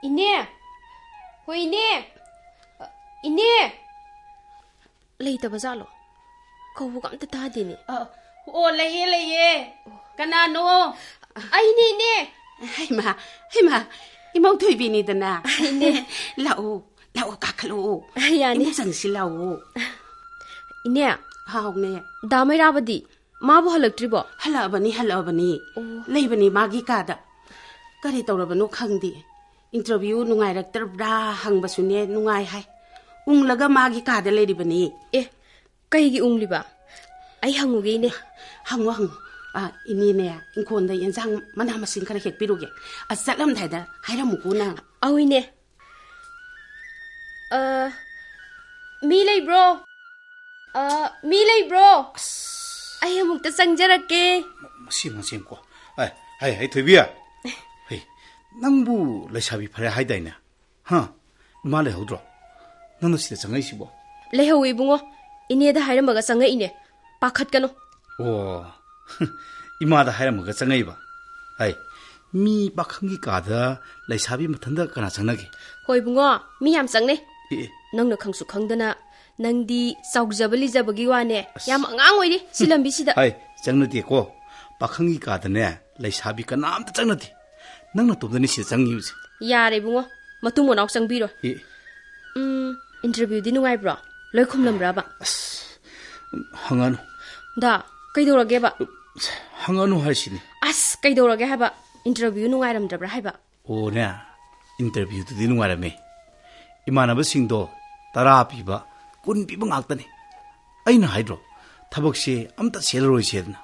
Ine! Hoi ine! Ine! Leitaba zalo. Kaubu kam ta tadini. Oh, laye. Kanano? Ay, ine! Hema. Imaw Thoibi ni dana. Ine. Lao kakalo. Yani. Imaw sang silao. Ine. Haw ne. Da Meiraba di. Mabu halaktribo. Halabani. Leibani magi kada. Kari tawrabano khangdi. Interview nungai raktrabra hangbasune nungai hai. Unglaga magi kada leiribani. Kaigi ungliba. Ay hanguge ine. Hangu. Ini ne. Inkonda yensang mana masing kara hekpiruge. Asalam thaida hairamuku na. Aw ine. Mi lay bro. Ay amukta sangjarake. Masing ko. Ay Thoibi. Hey. Nangbu lesabi phare haidaina. Ha. Male hodro. Nangno sida changai sibo. Lehawi bungo. Ine da hairamaga sangai ine. Pakhat kano. Oh. Ima da hairamaga changai ba. Hey. Mi bakhangi kada lesabi mathanda kana changnagi. Hoi bungo. Mi yam changne. Nangna khangsu khangdana nangdi saujabali jabagi wane. Yam angang oiri silambi sida. Hey, changnati ko. Pakhangi kada ne lesabi kana amta changnati. Nangna tobdani sida changi use. Yare bungo. Matung monaw changbiro. Interview di nungai bro. Loikhum lamra ba. Hanganu. Da, kaidorage ba. Hanganu haisini. Kaidorage haba. Interview nungai ramdabra haba. Oh ne. Interview di nungai rame. Imanaba singdo tara piba kun piba ngaktani. Aina haidro. Thabakse amta selroi sedna.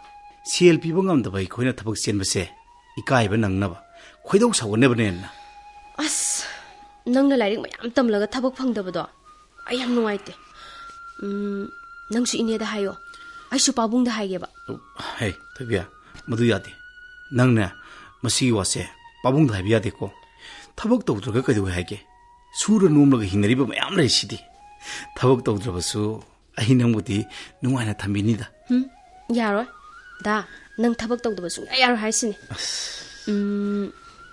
Sel piba ngamdaba khoina thabak senbase. Ikaiba nangnaba. Khoidau sawnebne na. Nangna lairik mayam tamlaga thabak phangdabado. Ay yam nuaite. Nangsu ine da hayo. Ay su pabung da haigeba. Hey, Thoibi. Madu yade. Nangna masi wase pabung da haibya deko. Thabak tawdra kaidu haige. Sura nomlaga hinariba mayam lai sidi. Thabak tawdrabasu ai nangmudi nungaina thambini da. Yaro. Da, nang thabak tawdabasu yaro haisini.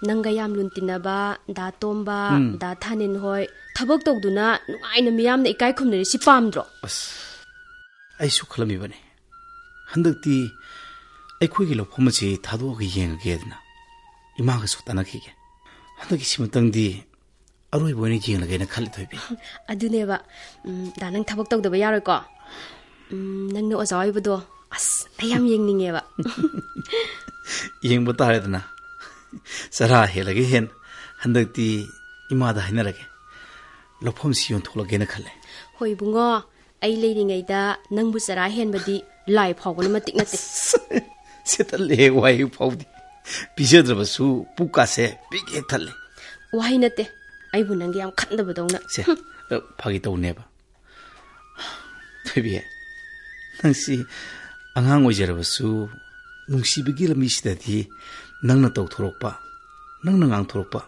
Nanga yam luntinaba da tomba da thanin hoi thabak tawduna nuaina miyamna ikai khumnari si pamdro. Ai su khalami bane. Handakti aikhoigi lofomasi thadoga yengagedna. Imaga su tanakhige. Handaki simatangdi aroi boine jenglagena khali Thoibi. Aduneba da nang thabak tawdaba yaroi ko. Nangna ozawibudo ayam yengningeba. Yengba taredna. Sara helage hen handakti imada hainarage. Lofom siyon tholagena khale. Hoi bungo ai leiringaida nangbu sara henbadi lai phawgona matik nate. Setale wai phawdi. Pijadrabasu pukase big ethale. Wai nate. Ai bu nangi yam khandabadona. Se phagi tawneba. Thoibi. Nangsi angang oijarabasu nungsibigi lamisidadi nangna tawthorokpa nangna ngangthorokpa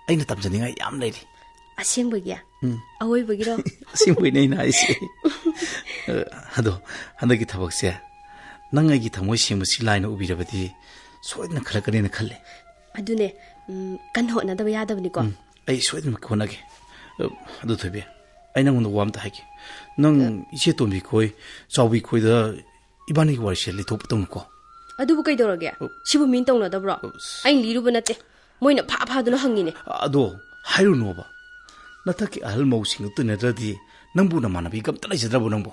aina tamjaninga yam leiri. Asengbagiya. Awoibagiro. Asengbai na ise. Ado handagi thabakse nangai gi thamoi semasi laina ubirabadi soidna khalakane na khalle. Adune kan hona da yadabni ko. Ai soidna khonage. Ado Thoibi. Ai nangunda wamta hagi. Nang ise tombi koi chawbi koi da ibani gi warse li thoptong ko. Adubu kaidorage. Sibu min tongna da bro. Ai liruba nate. Moina pha duna hangine. Ado hairu noba. Nathaki ahal mausing tu nadradi nangbu na manabi kam talai jadrabu nangbo.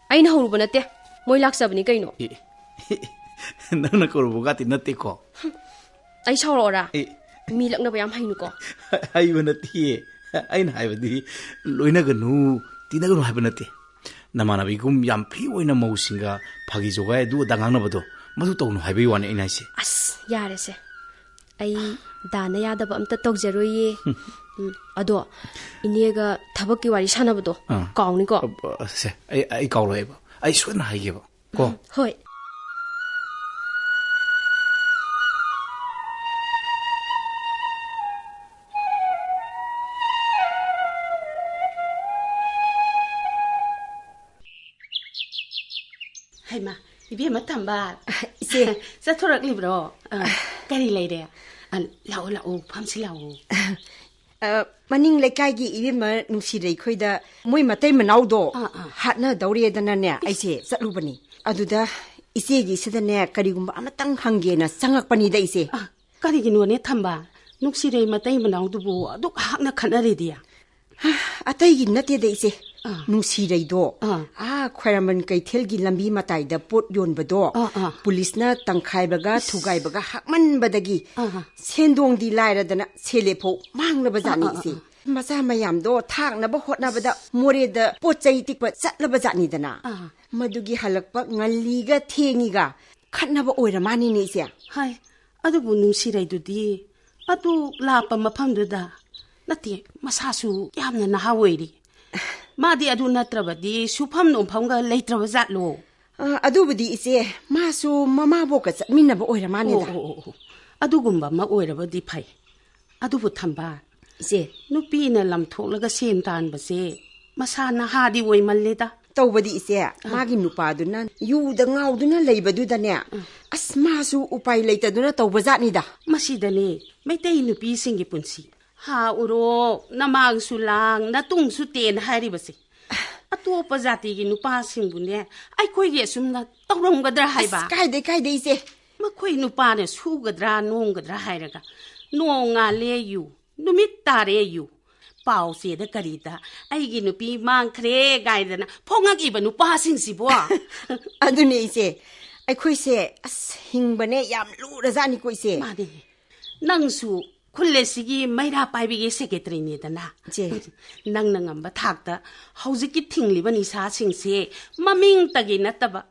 Aina horuba nate. Moi laksabni kaino. Nangna korubu gati nate ko. Ai saurora. Mi lakna bayam hainu ko. Haiba nate. Aina haibadi loina ganu tinaganu haiba nate. Namanabi kum yam phri oina mausinga phagi jogai du dangang na bado. Madu tawnu haibai wane ina ise. Yare se. Ai dana yadaba amta tawjaroye. Ado inega thabakki wari sanabado kauni ko. Se ai kawloeba. Ai soina haigeba. Ko. Hoi. Haima, ibi matamba. Ise, sa thorak libro. Kari leire. Lao famsi lao. Maning Lekagi Ibima Nungshirei Koida, Mui Mate Manaudo, Hatna Doriadanania, I say, Salubani. Aduda, Isegi Sidane, Karigum Amatang Hangena, Sangakpani Daisy. Karigino Thamba, Nungshirei Mate Manaudu, Duk Hakna Canaridia. Atay Nate Daisy. Nungshirei do. Queraman Kaitilgi Lambi Matai, the put yon bado. Pulisna, Tankaibaga, Tugaibaga, Hakman Badagi. Sendong di Lyra than Selepo, Mang Nabazani. Masamayam do, Tang Nabahot Nabada, More the Potsaitik, but Satlabazani dana. Madugi Halakpa, Naliga, Tingiga. Cut never order money Nisia. Hi, Adabu Nungshirei do di. Adu Lapa Mapamduda. Nati, Masasu, Yamna Nahawedi. Madi adu natrabadi supam no panga later was that low. Adubadi is a Masu Mama Bokas, Minaba oira mani. Adugumba ma oira di pai. Adubu tamba. Say, no pina lam talk like a same time, but say, Masana hardy way maleta. Tobody is there, Magi Nupaduna, you the Gauduna labor do the near. As Masu upai later do not overzanida. Masidane, may they no be singing punsi. Ha uro namang sulang natung suten haribasi. Atu opazati nu passing bune. I quite yes na tawrong gadra haiba. Kaide say. Makoi nu panes who gadra no gadra hairaga. No nga le you. No mitare you. Pau say the carita. I ginu pi man cre guidana. Ponga given nu passing siboa. Adune say. I quite say as hingbane yam lurazani quite say. Madi. Nangsu. Kulesigi Meiraba Bigi secretary Nidana. Nang Nangamba Takta, Hosiki Tingli when he's hashing say, Maming Tagi Nataba.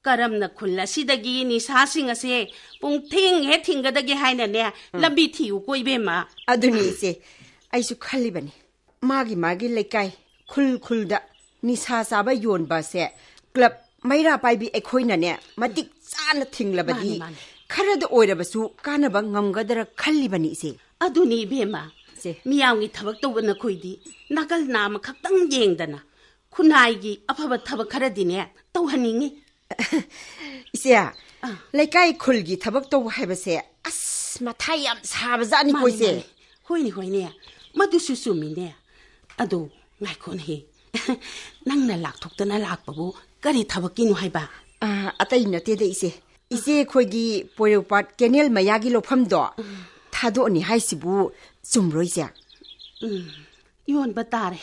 Karam na Kula Sidagi is hashing a say, Pung Ting heting at the Gehaina there, Labiti Ukoibema. Aduni say, I should Calibani. Magi Lekai, Kulda, Nisha Saba Yon Base, Club Meiraba be a coinane, Madik Sana Ting Labadi. Kara the order basu, Kanabang Gamgadra Calibani say. Aduni Bema, Miawi Tabak when a coidi, Nagal Nam Kapang Yangdana, Kunaigi, Upper Tabakaradine, Tauhaningi. Isia, like I Kulgi Tabakto have a say, As Matayams have Zani Poise. Hoine, Madususumi there. Ado, my conhe. Nang lak took the nalak babu, Gari Tabakino Haiba. Atayna Tede ise Kogi, Poyopat, Kenel Mayagi Lopamdo. Tado ni Haisibu, Sumroisia. You want Batare.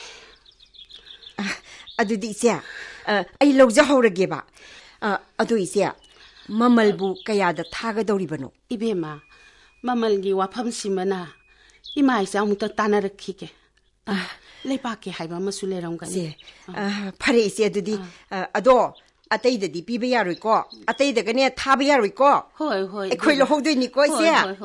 Adudisia, I love the Horageba. Aduisia, Mamalbu Kaya the Taga Doribano. Ibema, Mamalgi Wapam Simana. Imai sound the Tanner Kike. Lepaki Haiba Masuleranga. Paresia Dudi, Ado. Atay the Pibia Rico, Atay the Gania Tabia Rico. Hoi, a quail holding Nicosia.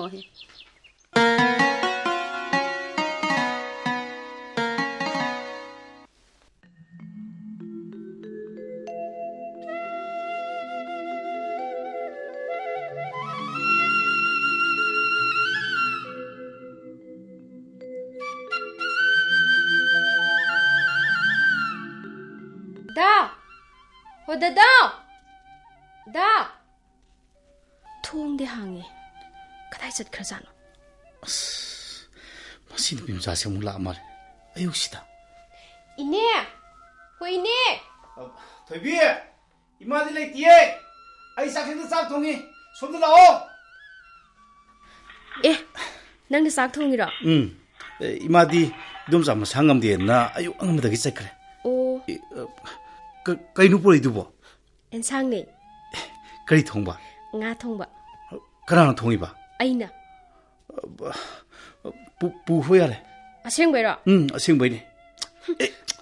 Da! Thong de hangi. Kadai sat khrazano. Masin bimsa se mula amar. Ayuksida. Ine! Hoine! Thoibi! Imadi leitiye! Ai sakhin sak thongi. Somda lao. Nang de sak thongi ra. Imadi dom sam sangam de na ayu angam da gi chakre. Oh. Kainu puri dubo. Ensang ne. Kari thongba. Nga thongba. Karana thongiba. Aina. pu hoyare. Aseng bera. Aseng ne.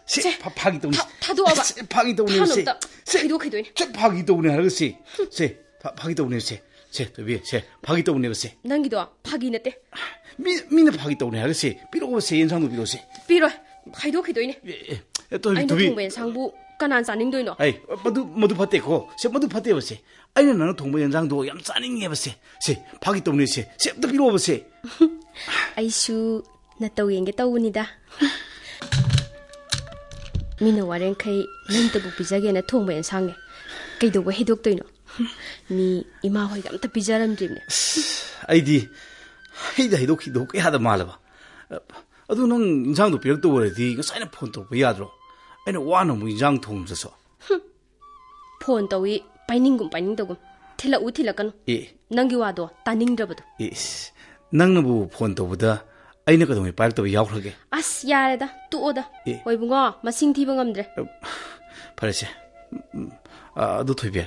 Se phagi tawni. Thadu aba. Phagi tawni se. Se hido khidoi ne. Se phagi tawni har se. Se phagi tawni se. Se Thoibi se phagi tawni se. Nangi do phagi nate. Mina phagi tawni har se. Piro se yensang do piro se. Piro. Hido khidoi ne. Thoibi thongben sangbu kanan chaning doino. Ai madu phate ko. Se madu phate ba se. Aina nana thongba yensang do yam chaning ye ba se. Se phagi tawni se. Se da piro ba se. Aisu na taw yenge tawuni da. Mina waren kai nanta bu pizage na thongba yensang ne. Kaido ba hidok toino. Ni ima hoi gam ta pijaram jimne. Aidi hidok ya da malaba. ꯑꯗꯨ ꯅꯪ ꯏꯟꯖꯥꯡꯗꯣ ꯄꯤꯔꯛꯇ ꯑꯣꯏꯔꯗꯤ ꯉꯁꯥꯏꯅ phone ꯇꯧꯔꯛꯄ ꯌꯥꯗ꯭ꯔꯣ ꯑꯩꯅ ꯋꯥꯅ ꯑꯃꯨꯛ ꯏꯟꯖꯥꯡ ꯊꯣꯡꯗ꯭ꯔꯁꯨ ꯐꯣꯟ ꯇꯧꯏ ꯄꯥꯏꯅꯤꯡꯒꯨꯝ ꯄꯥꯏꯅꯤꯡꯗꯒꯨꯝ ꯊꯤꯜꯂꯛꯎ ꯊꯤꯜꯂꯛꯀꯅꯨ ꯅꯪꯒꯤ ꯋꯥꯗꯣ ꯇꯥꯅꯤꯡꯗ꯭ꯔꯕꯗꯣ ꯏꯁ ꯅꯪꯅꯕꯨ ꯐꯣꯟ ꯇꯧꯕꯗ ꯑꯩꯅ ꯀꯩꯗꯧꯉꯩ ꯄꯥꯏꯔꯛꯇꯕ ꯌꯥꯎꯈ꯭ꯔꯒꯦ ꯑꯁ ꯌꯥꯔꯦꯗ ꯇꯣꯛꯑꯣꯗ ꯍꯣꯏ ꯕꯨꯡꯉꯣ ꯃꯁꯤꯡ ꯊꯤꯕ ꯉꯝꯗ꯭ꯔꯦ ꯐꯔꯦꯁꯦ ꯑꯗꯨ ꯊꯣꯏꯕꯤ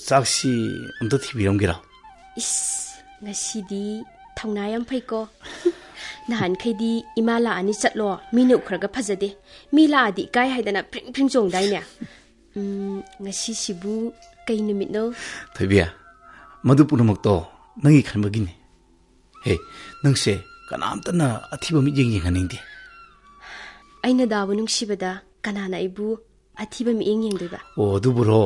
ꯆꯥꯛꯁꯤ ꯑꯝꯇ ꯊꯤꯕꯤꯔꯝꯒꯦꯔꯣ 이씨, ngasi디 ꯊꯧꯅꯥ ꯌꯥꯝ ꯐꯩꯀꯣ ꯅꯍꯥꯟꯈꯩꯗꯤ ꯏꯃꯥ ꯂꯥꯛꯑꯅꯤ ꯆꯠꯂꯣ ꯃꯤꯅ ꯎꯈ꯭ꯔꯒ ꯐꯖꯗꯦ ꯃꯤ ꯂꯥꯛꯑꯗꯤ ꯏꯀꯥꯏ ꯍꯥꯏꯗꯅ ꯐ꯭ꯔꯤꯡ ꯐ꯭ꯔꯤꯡ ꯆꯣꯡꯗꯥꯏꯅꯦ ꯉꯁꯤꯁꯤꯕꯨ ꯀꯩ ꯅꯨꯃꯤꯠꯅꯣ ꯊꯣꯏꯕꯤ ꯃꯗꯨ ꯄꯨꯝꯅꯃꯛꯇꯣ ꯅꯪꯒꯤ ꯈꯟꯕꯒꯤꯅꯤ ꯍꯦ ꯅꯪꯁꯦ ꯀꯅꯥꯝꯇꯅ ꯑꯊꯤꯕ ꯃꯤꯠꯌꯦꯡ ꯌꯦꯡꯍꯟꯅꯤꯡꯗꯦ ꯑꯩꯅ ꯗꯥꯕꯨ ꯅꯨꯡꯁꯤꯕꯗ ꯀꯅꯥꯅ ꯑꯩꯕꯨ ꯑꯊꯤꯕ ꯃꯤꯠꯌꯦꯡ ꯌꯦꯡꯗꯣꯏꯕ ꯑꯣ ꯑꯗꯨꯕꯨꯔꯣ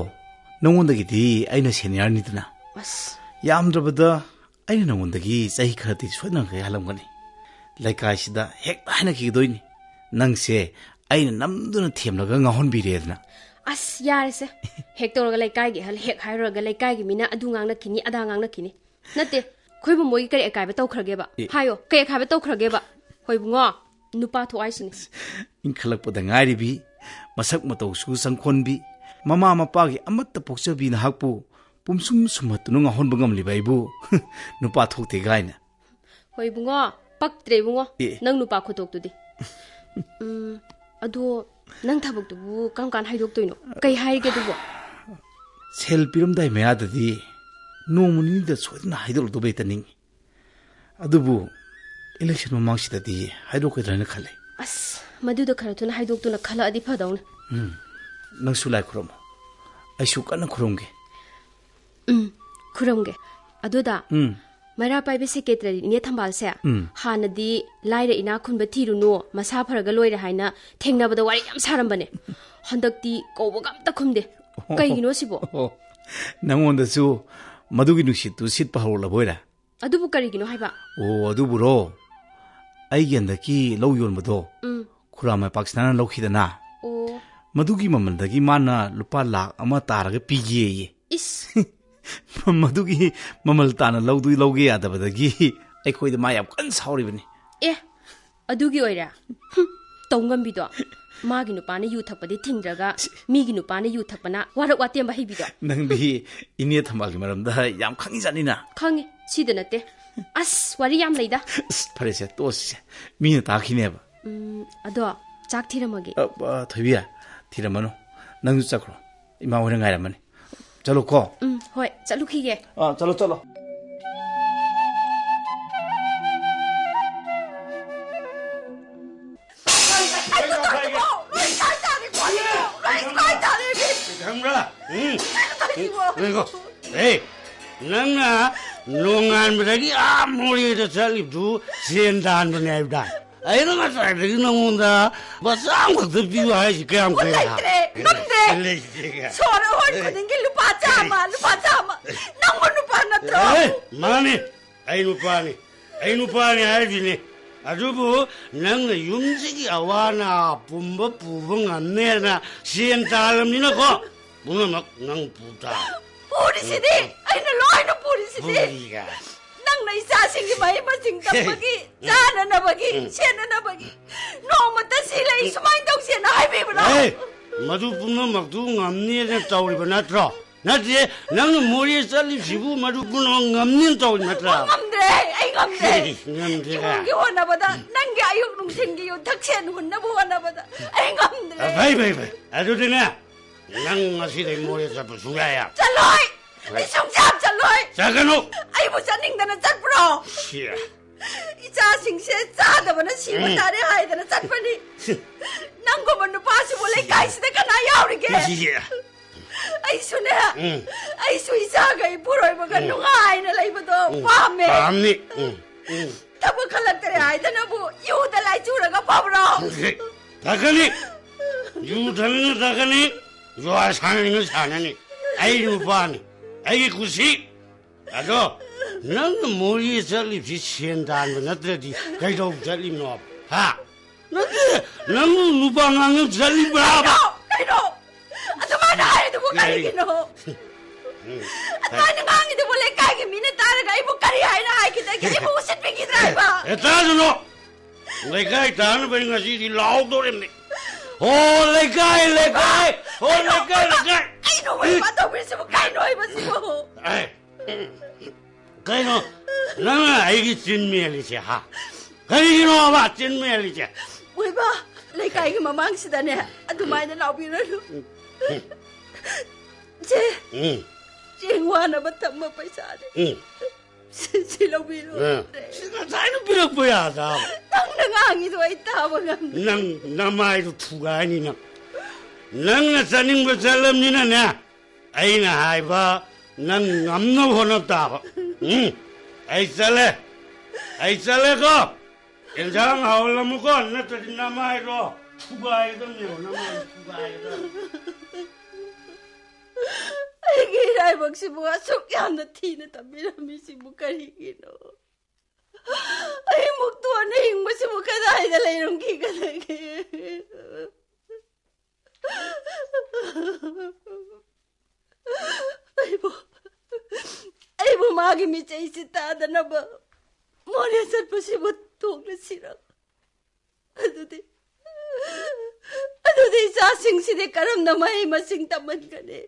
ꯅꯪꯉꯣꯟꯗꯒꯤꯗꯤ ꯑꯩꯅ ꯁꯦꯅꯤꯌꯔꯅꯤꯗꯅ ꯑꯁ ꯌꯥꯝꯗ꯭ꯔꯕꯗ ꯑꯩꯅ ꯅꯪꯉꯣꯟꯗꯒꯤ ꯆꯍꯤ ꯈꯔꯗꯤ ꯁꯣꯏꯗꯅ ꯍꯜꯂꯝꯒꯅꯤ ꯂꯩꯀꯥꯏꯁꯤꯗ ꯍꯦꯛꯇ ꯍꯥꯏꯅꯈꯤꯗꯣꯏꯅꯤ ꯅꯪꯁꯦ ꯑꯩꯅ ꯅꯝꯗꯨꯅ ꯊꯦꯝꯂꯒ ꯉꯥꯎꯍꯟꯕꯤꯔꯦꯗꯅ ꯑꯁ ꯌꯥꯔꯦꯁꯦ ꯍꯦꯛ ꯇꯧꯔꯒ ꯂꯩꯀꯥꯏꯒꯤ ꯑꯍꯜ ꯍꯦꯛ ꯍꯥꯏꯔꯨꯔꯒ ꯂꯩꯀꯥꯏꯒꯤ ꯃꯤꯅ ꯑꯗꯨ ꯉꯥꯡꯅꯈꯤꯅꯤ ꯑꯗꯥ ꯉꯥꯡꯅꯈꯤꯅꯤ ꯅꯠꯇꯦ ꯑꯩꯈꯣꯏꯕꯨ ꯃꯣꯏꯒꯤ ꯀꯔꯤ ꯑꯀꯥꯏꯕ ꯇꯧꯈ꯭ꯔꯒꯦꯕ ꯍꯥꯏꯌꯣ ꯀꯩ ꯑꯀꯥꯏꯕ ꯇꯧꯈ꯭ꯔꯒꯦꯕ ꯍꯣꯏ ꯕꯨꯡꯉꯣ ꯅꯨꯄꯥ ꯊꯣꯛꯑꯥꯏꯁꯤꯅꯤ ꯏꯟꯈꯠꯂꯛꯄꯗ ꯉꯥꯏꯔꯤꯕꯤ ꯃꯁꯛ ꯃꯇꯧꯁꯨ ꯆꯪꯈꯣꯟꯕꯤ ꯃꯃꯥ ꯃꯄꯥꯒꯤ ꯑꯃꯠꯇ ꯄꯣꯛꯆꯕꯤ ꯅꯍꯥꯛꯄꯨ ꯄꯨꯝꯁꯨꯝ ꯁꯨꯝꯍꯠꯇꯨꯅ ꯉꯥꯎꯍꯟꯕ ꯉꯝꯂꯤꯕ ꯑꯩꯕꯨ ꯅꯨꯄꯥ ꯊꯣꯛꯇꯦ ꯒꯥꯏꯅ ꯍꯣꯏ ꯕꯨꯡꯉꯣ ꯄꯛꯇ꯭ꯔꯦ ꯕꯨꯡꯉꯣ ꯅꯪ ꯅꯨꯄꯥ ꯈꯨꯇꯣꯛꯇꯨꯗꯤ ꯑꯗꯣ ꯅꯪ ꯊꯕꯛꯇꯨꯕꯨ ꯀꯔꯝ ꯀꯥꯟ ꯍꯥꯏꯗꯣꯛꯇꯣꯏꯅꯣ ꯀꯩ ꯍꯥꯏꯔꯤꯒꯦ ꯑꯗꯨꯕꯣ ꯁꯦꯜ ꯄꯤꯔꯝꯗꯥꯏ ꯃꯌꯥꯗꯗꯤ ꯅꯣꯡꯃ ꯅꯤꯅꯤꯗ ꯁꯣꯏꯗꯅ ꯍꯥꯏꯗꯣꯛꯂꯛꯇꯕ ꯍꯦꯛꯇꯅꯤꯡꯉꯤ ꯑꯗꯨꯕꯨ ꯏꯂꯦꯛꯁꯟ ꯃꯃꯥꯡꯁꯤꯗꯗꯤ ꯍꯥꯏꯗꯣꯛꯀꯗ꯭ꯔꯥꯅ ꯈꯜꯂꯦ ꯑꯁ ꯃꯗꯨꯗ ꯈꯔ ꯊꯨꯅ ꯍꯥꯏꯗꯣꯛꯇꯨꯅ ꯈꯜꯂꯛꯑꯗꯤ ꯐꯗꯧꯅꯦ ꯅꯪꯁꯨ ꯂꯥꯏ ꯈꯨꯔꯝꯃꯣ ꯑꯩꯁꯨ ꯀꯟꯅ ꯈꯨꯔꯝꯒꯦ ꯈꯨꯔꯝꯒꯦ ꯑꯗꯨꯗ ꯃꯩꯔꯥ ꯄꯥꯏꯕꯤ ꯁꯦꯀ꯭ꯔꯦꯇꯔꯤ ꯏꯅꯦ ꯊꯝꯕꯥꯜꯁꯦ ꯍꯥꯟꯅꯗꯤ ꯂꯥꯏꯔ ꯏꯅꯥ ꯈꯨꯟꯕ ꯊꯤꯔꯨꯅꯨ ꯃꯁꯥ ꯐꯔꯒ ꯂꯣꯏꯔꯦ ꯍꯥꯏꯅ ꯊꯦꯡꯅꯕꯗ ꯋꯥꯔꯤ ꯌꯥꯝ ꯁꯥꯔꯝꯕꯅꯦ ꯍꯟꯗꯛꯇꯤ ꯀꯧꯕꯒ ꯑꯝꯇ ꯈꯨꯝꯗꯦ ꯀꯩꯒꯤꯅꯣ ꯁꯤꯕꯣ ꯅꯪꯉꯣꯟꯗꯁꯨ ꯃꯗꯨꯒꯤ ꯅꯨꯡꯁꯤꯠꯇꯨ ꯁꯤꯠꯄ ꯍꯧꯔꯛꯂꯕꯣꯏꯔꯦ ꯑꯗꯨꯕꯨ ꯀꯔꯤꯒꯤꯅꯣ ꯍꯥꯏꯕ ꯑꯣ ꯑꯗꯨꯕꯨꯔꯣ ꯑꯩꯒꯤ ꯍꯟꯗꯛꯀꯤ ꯂꯧ ꯌꯣꯟꯕꯗꯣ ꯈꯨꯔꯥꯃꯥꯏ ꯄꯥꯛꯁꯤꯅꯥꯅ ꯂꯧꯈꯤꯗꯅ ꯃꯗꯨꯒꯤ ꯃꯃꯜꯗꯒꯤ ꯃꯥꯅ ꯂꯨꯄꯥ ꯂꯥꯛ 1 ꯇꯥꯔꯒ ꯄꯤꯒꯦꯌꯦ 이씨. ꯃꯗꯨꯒꯤ ꯃꯃꯜ ꯇꯥꯅ ꯂꯧꯒꯦ ꯌꯥꯗꯕꯗꯒꯤ ꯑꯩꯈꯣꯏꯗ ꯃꯥ ꯌꯥꯝ ꯀꯟꯅ ꯁꯥꯎꯔꯤꯕꯅꯤ ꯑꯦ ꯑꯗꯨꯒꯤ ꯑꯣꯏꯔꯦ ꯇꯧ ꯉꯝꯕꯤꯗꯣ 마기 누빠는 유탁바디 팅드라가 미기 누빠는 유탁바나 와락 와띠엠바 헤비도 낭디 이니에 탐발기 말합니다 얌 강이잖니나 강이 시드났대 아스 와리 얌 레이다 파레세 또시 미는 다 기네봐 아도 짝 티라마기 토이비야 티라마노 낭주 짝으로 이마 오는 가야라마니 잘로 고 호이 잘로 키게 잘로 이거, 에이, 너가 농안 부대기 아무리도 살립도 시엔단 분야입니다. 이런 거 살기 너무다. 뭐 쌍국도 비와야지 그냥 그래. 그래. 서로 홀거든 게 루파자마. 너무 루파나 들어. 마니, 아이 누파니 알지니. 아주부 너가 юм직이 아와나 뿜버 부붕 안 내나 시엔달음니나 거. 뭐막 낭 부다. 보리시디, 아이는 로이는 보리시디. 낭나 이 자식이 많이 마신 깜빡이, 자나나박이, 시에나나박이. 너무 따시라 이 수마인 동시에나 하이비브라. 에이, 마주 분노 막두 감니에 따오리바 나트라. 나지, 낭은 머리에 쌀리 지부 마주 분노 감니에 따오리 나트라. 감드래, 아이 감드래. 이분기 원하보다 난게 아육농 생기요 탁치한 혼나보 원하보다. 아이 감드래. 바이. 아주 되나? 낭 마시대 머리에 잡고 죽어야. 잘로이! 이 성잡 잘로이! 자가노! 아이 뭐 짜닝다는 짠뿌러! 시야. 이 자식시에 짜다보는 시원 나래 하이다는 짠뿌니. 낭고만 누파시 몰래 가이시대가 나 야우리게. 시야. 아이 순애. 아이 수이사가 이 부러이버가 누가이나 라이버도 밤에. 밤니. 타박할락들에 아이다나 뭐 유달라이 주라가 봐보러. 다가니. 유달는 다가니. 요아 사는 사나니 아이고 봐니 아이 구시 아도 너는 머리에 살립시 시엔다는 나들이 가이도 살립노 하 너는 너무 누방하는 살립라 가이도 아도만 아이도 뭐 가리기노 아도만 강이도 몰래 가기 미네 따라가 이거 가리 하이나 하이기다 이거 우습게 기드라이바 에따주노 Lekai tan ba ngasi di law do rem ni. Oh lekai. Oh lekai. Ai no mai pa to bi sibu kai no ai ba sibu. Ai. Kai no. Nang ai gi chin me li che ha. Kai no ba chin me li che. Wei ba lekai gi mamang sida ne adu mai na law bi ro. Che. Jingwa na ba tam ma paisa ne. Silo bi ro. Sai no bi ro pa ya da. Tang na ngang i do ai ta ba ngam. Nang mai ru thu ga ni na. Nang na saning ba salam ni na na. Ai na hai ba nang ngam no hona ta ba. Ai sale ko. Enjang hau lam ko na ta na mai ro. Thu ga ai dam ni na mai thu ga ai da. Ai gi rai bak sibu asuk yam na thi na tabira mi sibu kari gi no. Ai muk tu na hing ba sibu ka dai da lai rong ki ka dai ki. Ai bo magi mi chai sita da na ba. Mone sat pa sibu tok na sira. Adudi sa sing side karam na mai masing taman ka ne.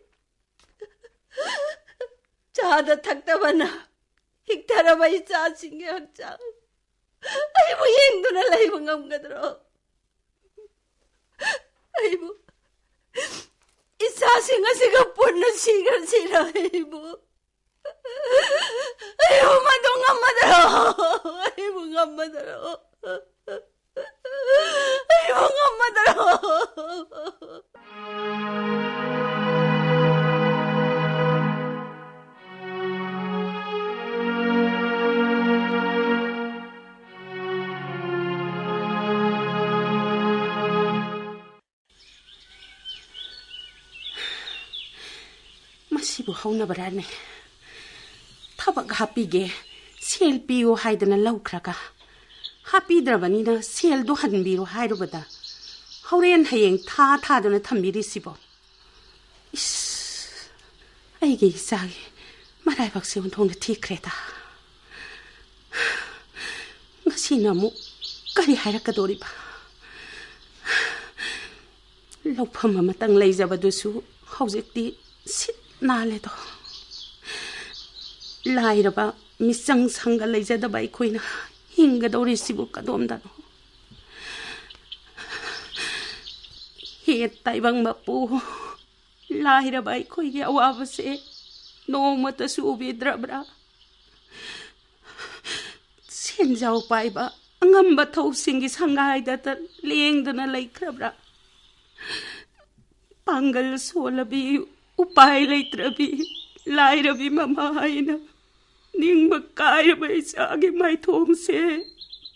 Chada thakta bana hiktara bai cha singe hakcha ai bu yeng du na lai bangam gadro ai bu isa singa siga purna sigar sira ai bu madong amadro ai bu ngamadro ai bu ngamadro Masibu hauna barane. Tabak happy ge. Sel piyo haidana laukraka. Happy drabanina sel do hanbiro hairubada. Hauren hayeng ta dona thambiri sibo. Is. Aige isagi. Marai bakse untong na tikreta. Ngasi namu kari hairakadori ba. Laupam matang laizabadu hauzekti sit nale to. Lairaba misang sanga laizadaba ikoina hingadori sibu kadomdano. Het taibang mapu lairaba ikoige awabase no mata subidrabra. Senjao paiba angamba thau singi sangai data lengdana laikrabra. Pangal solabi upai leitrabi lairabi mama haina ning bakaira bai sagi mai thong se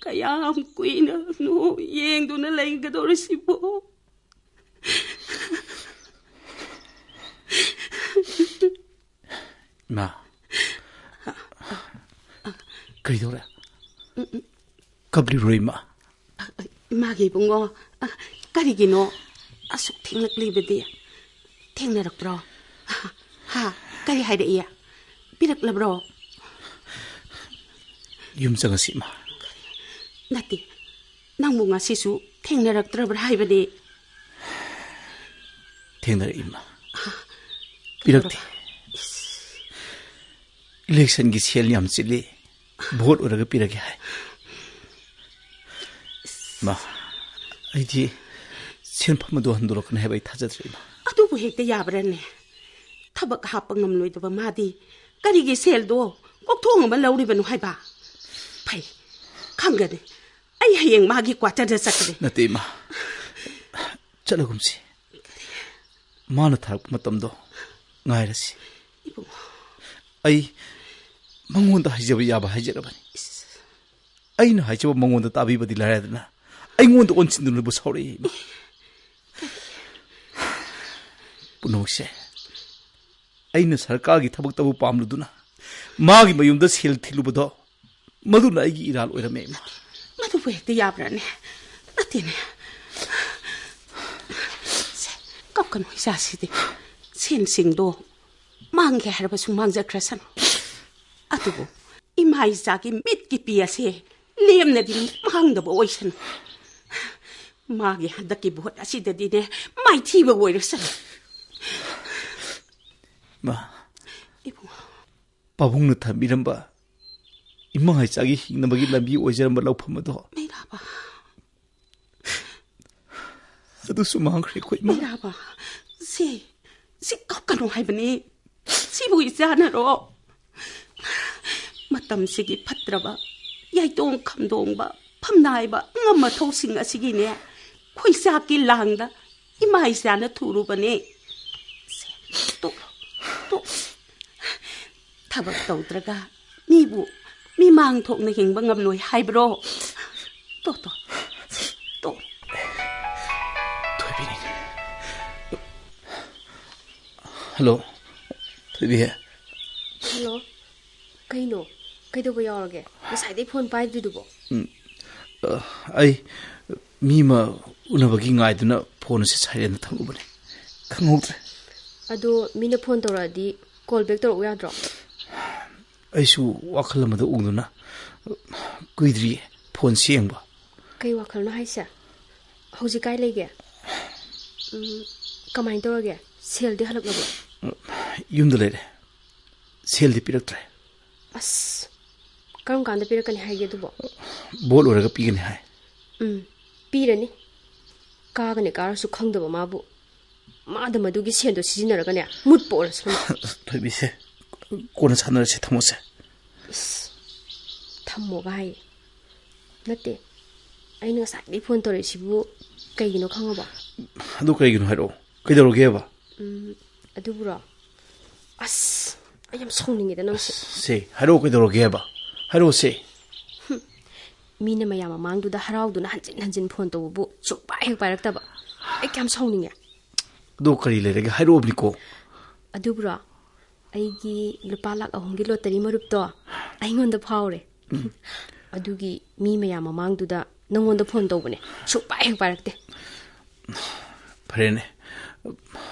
kayam kuina no yengduna laigadori sibo. Ma kaidora kabri roima magi bungo karigino asuk thinglakli bedi thengnarakbro ha kari haida iya piraklabro yum changasi ma nati nangmu ngasisu thengnaraktrabra haibadi thengnar ima pirakti election gi sel yam chili vote uraga pirage hai ma aidi senpham do handuro kan hebai thajatri ma adu bu hekte yabrane thabak hapangam loidaba madi karigi sel do kokthong ma lauri banu haiba phai khangade ai hayeng magi kwata da sakre nate ma chalagumsi mana tharak matam do ngairasi ai mangonda hajaba yaba hajarabani aina hajaba mangonda tabi badi laradna aingonda onchindunu bu sauri punokse aina sarkar gi thabak tabu pamluduna magi mayumda sel thilubado maduna aigi iral oirame ma madu wekte yabrane natine kapkan hoisasidi sen singdo mangge harba su mangja krasan atubu imai sagi mit ki piase ꯂꯦꯝꯅꯗꯤ ꯃꯥꯡꯗꯕ ꯑꯣꯏꯁꯅꯨ ꯃꯥꯒꯤ ꯍꯟꯗꯛꯀꯤ vote ꯑꯁꯤꯗꯗꯤꯅꯦ ꯃꯥꯏꯊꯤꯕ ꯑꯣꯏꯔꯁꯅꯨ ꯃꯥ ꯄꯥꯕꯨꯡꯅ ꯊꯝꯕꯤꯔꯝꯕ ꯏꯃꯥ ꯏꯆꯥꯒꯤ ꯍꯤꯡꯅꯕꯒꯤ ꯂꯝꯕꯤ ꯑꯣꯏꯖꯔꯝꯕ ꯂꯧꯐꯝ ꯑꯗꯣ ꯃꯩꯔꯥꯕ ꯑꯗꯨꯁꯨ ꯃꯥꯡꯈ꯭ꯔꯦ ꯑꯩꯈꯣꯏ ꯏꯃꯥ ꯃꯩꯔꯥꯕ ꯁꯤ ꯀꯞꯀꯅꯨ ꯍꯥꯏꯕꯅꯤ ꯁꯤꯕꯨ ꯏꯆꯥꯅꯔꯣ ꯃꯇꯝꯁꯤꯒꯤ ꯐꯠꯇ꯭ꯔꯕ ꯌꯥꯏꯇꯣꯡ ꯈꯝꯗꯣꯡꯕ ꯐꯝꯅꯥꯏꯕ ꯉꯝ ꯃꯊꯧꯁꯤꯡ ꯑꯁꯤꯒꯤꯅꯦ ꯈꯣꯏꯆꯥꯛꯀꯤ ꯂꯥꯡꯗ ꯏꯃꯥ ꯏꯆꯥꯅ ꯊꯨꯔꯨꯕꯅꯦ ꯊꯕꯛ ꯇꯧꯗ꯭ꯔꯒ ꯃꯤꯕꯨ ꯃꯤꯃꯥꯡ ꯊꯣꯛꯅ ꯍꯤꯡꯕ ꯉꯝꯂꯣꯏ ꯍꯥꯏꯕ꯭ꯔꯣ ꯊꯣꯏꯕꯤꯅꯤ ꯍꯜꯂꯣ ꯊꯣꯏꯕꯤ ꯍꯜꯂꯣ ꯀꯩꯅꯣ ꯀꯩꯗꯧꯕ ꯌꯥꯎꯔꯒꯦ ꯉꯁꯥꯏꯗꯩ ꯐꯣꯟ ꯄꯥꯏꯗ꯭ꯔꯤꯗꯨꯕꯣ ꯑꯩ ꯃꯤ ꯑꯃ ꯎꯅꯕꯒꯤ ꯉꯥꯏꯗꯨꯅ ꯐꯣꯟ ꯑꯁꯤ ꯁꯥꯏꯂꯦꯟꯗ ꯊꯝꯂꯨꯕꯅꯦ ꯈꯪꯍꯧꯗ꯭ꯔꯦ ꯑꯗꯣ ꯃꯤꯅ ꯐꯣꯟ ꯇꯧꯔꯛꯑꯗꯤ ꯀꯣꯜ ꯕꯦꯛ ꯇꯧꯔꯛꯎ ꯌꯥꯗ꯭ꯔꯣ ꯑꯩꯁꯨ ꯋꯥꯈꯜ ꯑꯃꯗ ꯎꯗꯨꯅ ꯀꯨꯏꯗ꯭ꯔꯤꯌꯦ ꯐꯣꯟ ꯁꯦꯡꯕ ꯀꯩ ꯋꯥꯈꯜꯅꯣ ꯍꯥꯏꯁꯦ ꯍꯧꯖꯤꯛ ꯀꯥꯏ ꯂꯩꯒꯦ ꯀꯃꯥꯏꯅ ꯇꯧꯔꯒꯦ ꯁꯦꯜꯗꯤ ꯍꯜꯂꯛꯂꯕꯣ ꯌꯨꯝꯗ ꯂꯩꯔꯦ ꯁꯦꯜꯗꯤ ꯄꯤꯔꯛꯇ꯭ꯔꯦ ꯑꯁ ꯀꯔꯝ ꯀꯥꯟꯗ ꯄꯤꯔꯛꯀꯅꯤ ꯍꯥꯏꯒꯦ ꯑꯗꯨꯕꯣ ꯕꯣꯠ ꯂꯣꯏꯔꯒ ꯄꯤꯒꯅꯤ ꯍꯥꯏ ꯄꯤꯔꯅꯤ ꯀꯥꯒꯅꯤ ꯀꯥꯔꯁꯨ ꯈꯪꯗꯕ ꯃꯥꯕꯨ ꯃꯥꯗ ꯃꯗꯨꯒꯤ ꯁꯦꯟꯗꯣ ꯁꯤꯖꯤꯟꯅꯔꯒꯅꯦ ꯃꯨꯠꯄ ꯑꯣꯏꯔꯁꯨ ꯊꯣꯏꯕꯤꯁꯦ ꯀꯣꯟꯅ ꯁꯥꯟꯅꯔꯁꯤ ꯊꯝꯃꯣꯁꯦ ꯊꯝꯃꯣꯒ ꯍꯥꯏꯌꯦ ꯅꯠꯇꯦ ꯑꯩꯅ ꯉꯁꯥꯏꯗꯒꯤ ꯐꯣꯟ ꯇꯧꯔꯛꯏꯁꯤꯕꯨ ꯀꯩꯒꯤꯅꯣ ꯈꯪꯉꯕ ꯑꯗꯨ ꯀꯩꯒꯤꯅꯣ ꯍꯥꯏꯔꯛꯑꯣ ꯀꯩꯗꯧꯔꯒꯦꯕ ꯑꯗꯨꯕꯨꯔꯣ ꯑꯁ ꯑꯩ ꯌꯥꯝ ꯁꯥꯎꯅꯤꯡꯉꯦꯗ ꯅꯪꯁꯦ ꯁꯦ ꯍꯥꯏꯔꯛꯑꯣ ꯀꯩꯗꯧꯔꯒꯦꯕ ꯍꯥꯏꯔꯛꯑꯣ ꯁꯦ ꯃꯤꯅ ꯃꯌꯥꯝ ꯃꯃꯥꯡꯗꯨꯗ ꯍꯔꯥꯎꯗꯨꯅ ꯍꯟꯖꯤꯟ ꯍꯟꯖꯤꯟ ꯐꯣꯟ ꯇꯧꯕꯕꯨ ꯁꯨꯡꯄꯥꯏ ꯍꯦꯛ ꯄꯥꯏꯔꯛꯇꯕ ꯑꯩ ꯀꯌꯥꯝ ꯁꯥꯎꯅꯤꯡꯉꯦ ꯑꯗꯣ ꯀꯔꯤ ꯂꯩꯔꯒꯦ ꯍꯥꯏꯔꯛꯑꯣꯕꯅꯤꯀꯣ ꯑꯗꯨꯕꯨꯔꯣ ꯑꯩꯒꯤ ꯂꯨꯄꯥ ꯂꯥꯛ 2ꯒꯤ ꯂꯣꯇꯔꯤ ꯃꯔꯨꯞꯇꯣ ꯑꯩꯉꯣꯟꯗ ꯐꯥꯎꯔꯦ ꯑꯗꯨꯒꯤ ꯃꯤ ꯃꯌꯥꯝ ꯃꯃꯥꯡꯗꯨꯗ ꯅꯪꯉꯣꯟꯗ ꯐꯣꯟ ꯇꯧꯕꯅꯦ ꯁꯨꯡꯄꯥꯏ ꯍꯦꯛ ꯄꯥꯏꯔꯛꯇꯦ ꯐꯔꯦꯅꯦ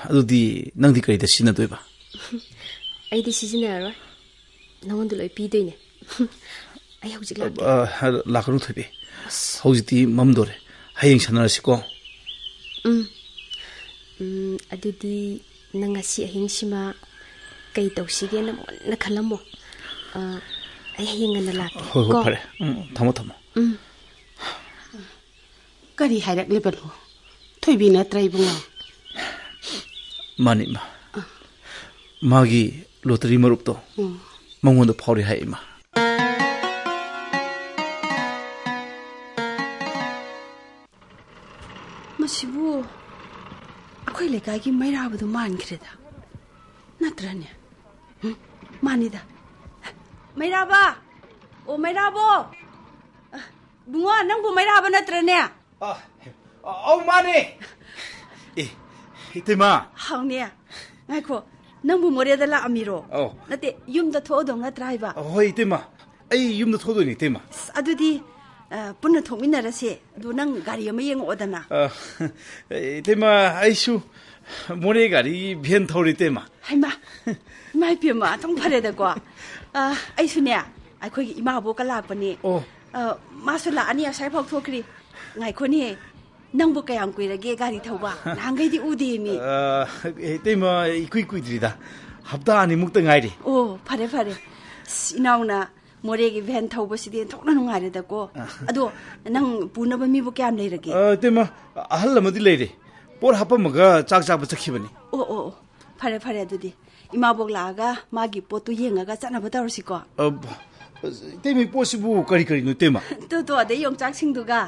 ꯑꯗꯨꯗꯤ ꯅꯪꯗꯤ ꯀꯔꯤꯗ ꯁꯤꯖꯤꯟꯅꯗꯣꯏꯕ ꯑꯩꯗꯤ ꯁꯤꯖꯤꯟꯅꯔꯔꯣꯏ ꯅꯪꯉꯣꯟꯗ ꯂꯣꯏ ꯄꯤꯗꯣꯏꯅꯦ ꯑꯩ ꯍꯧꯖꯤꯛ ꯂꯥꯛꯀꯦ ꯂꯥꯛꯀꯅꯨ ꯊꯣꯏꯕꯤ ꯍꯧꯖꯤꯛꯇꯤ ꯃꯝꯗꯣꯔꯦ ꯍꯌꯦꯡ ꯁꯥꯟꯅꯔꯁꯤꯀꯣ ꯑꯗꯨꯗꯤ ꯅꯪ ꯉꯁꯤ ꯑꯍꯤꯡꯁꯤꯃ ꯀꯩ ꯇꯧꯁꯤꯒꯦꯅ ꯃꯨꯟꯅ ꯈꯜꯂꯝꯃꯣ ꯑꯩ ꯍꯌꯦꯡ ꯉꯟꯅ ꯂꯥꯛꯀꯦ ꯍꯣꯏ ꯍꯣꯏ ꯐꯔꯦ ꯊꯝꯃꯣ ꯀꯔꯤ ꯍꯥꯏꯔꯛꯂꯤꯕꯅꯣ ꯊꯣꯏꯕꯤ ꯅꯠꯇ꯭ꯔ ꯏꯕꯨꯡꯉꯣ ꯃꯥꯅꯤ ꯏꯃꯥ ꯃꯥꯒꯤ ꯂꯣꯇꯔꯤ ꯃꯔꯨꯞꯇꯣ ꯃꯉꯣꯟꯗ ꯐꯥꯎꯔꯦ ꯍꯥꯏ ꯏꯃꯥ ꯃꯁꯤꯕꯨ ꯑꯩꯈꯣꯏ ꯂꯩꯀꯥꯏꯒꯤ ꯃꯩꯔꯥꯕꯗꯣ ꯃꯥꯟꯈ꯭ꯔꯦꯗ ꯅꯠꯇ꯭ꯔꯅꯦ ꯃꯥꯅꯤꯗ ꯃꯩꯔꯥꯕ ꯑꯣ ꯃꯩꯔꯥꯕꯣ ꯕꯨꯡꯉꯣ ꯅꯪꯕꯨ ꯃꯩꯔꯥꯕ ꯅꯠꯇ꯭ꯔꯅꯦ ꯑꯧ ꯃꯥꯅꯦ ꯏꯇꯩꯃ ꯍꯥꯎꯅꯦ ꯉꯥꯏꯈꯣ ꯅꯪꯕꯨ ꯃꯣꯔꯦꯗ ꯂꯥꯛꯑꯝꯃꯤꯔꯣ ꯅꯠꯇꯦ ꯌꯨꯝꯗ ꯊꯣꯛꯑꯗꯧ ꯅꯠꯇ꯭ꯔꯥ ꯍꯥꯏꯕ ꯍꯣꯏ ꯏꯇꯩꯃ ꯑꯩ ꯌꯨꯝꯗ ꯊꯣꯛꯗꯣꯏꯅꯤ ꯏꯇꯩꯃ ꯑꯗꯨꯗꯤ ꯄꯨꯟꯅ ꯊꯣꯛꯃꯤꯟꯅꯔꯁꯦ ꯑꯗꯨ ꯅꯪ ꯒꯥꯔꯤ ꯑꯃ ꯌꯦꯡꯉꯛꯑꯣꯗꯅ ꯏꯇꯩꯃ ꯑꯩꯁꯨ ꯃꯣꯔꯦ ꯒꯥꯔꯤ ꯚꯦꯟ ꯊꯧꯔꯤ ꯏꯇꯩꯃ ꯍꯩꯃꯥ ꯏꯃꯥ ꯏꯄꯦꯝꯃ ꯑꯗꯨꯝ ꯐꯔꯦꯗꯀꯣ ꯑꯩꯁꯨꯅꯦ ꯑꯩꯈꯣꯏꯒꯤ ꯏꯃꯥꯕꯣꯛꯀ ꯂꯥꯛꯄꯅꯦ ꯃꯥꯁꯨ ꯂꯥꯛꯑꯅꯤ ꯑꯁꯥꯏꯐꯥꯎ ꯊꯣꯛꯈ꯭ꯔꯤ ꯉꯥꯏꯈꯣꯅꯦ ꯅꯪꯕꯨ ꯀꯌꯥꯝ ꯀꯨꯏꯔꯒꯦ ꯒꯥꯔꯤ ꯊꯧꯕ ꯅꯍꯥꯟꯈꯩꯗꯤ ꯎꯗꯦꯃꯤ ꯏꯇꯩꯃ ꯏꯀꯨꯏ ꯀꯨꯏꯗ꯭ꯔꯤꯗ ꯍꯞꯇꯥ ꯑꯅꯤꯃꯨꯛꯇ ꯉꯥꯏꯔꯤ ꯑꯣ ꯐꯔꯦ ꯏꯅꯥꯎꯅ ꯃꯣꯔꯦꯒꯤ ꯚꯦꯟ ꯊꯧꯕꯁꯤꯗꯤ ꯊꯣꯛꯅ ꯅꯨꯡꯉꯥꯏꯔꯦꯗꯀꯣ ꯑꯗꯣ ꯅꯪ ꯄꯨꯅꯕ ꯃꯤꯕꯨ ꯀꯌꯥꯝ ꯂꯩꯔꯒꯦ ꯏꯇꯩꯃ ꯑꯍꯜ ꯑꯃꯗꯤ ꯂꯩꯔꯦ ꯄꯣꯠ ꯍꯥꯞꯄꯝꯃꯒ ꯆꯥꯛ ꯆꯥꯕ ꯆꯠꯈꯤꯕꯅꯤ ꯑꯣ ꯐꯔꯦ ꯑꯗꯨꯗꯤ ꯏꯃꯥꯕꯣꯛ ꯂꯥꯛꯑꯒ ꯃꯥꯒꯤ ꯄꯣꯠꯇꯨ ꯌꯦꯡꯉꯒ ꯆꯠꯅꯕ ꯇꯧꯔꯁꯤꯀꯣ ꯏꯇꯩꯃ ꯄꯣꯠꯁꯤꯕꯨ ꯀꯔꯤꯅꯣꯏꯇꯩꯃ ꯇꯣ ꯑꯗꯩ ꯌꯣꯡꯆꯥꯛꯁꯤꯡꯗꯨꯒ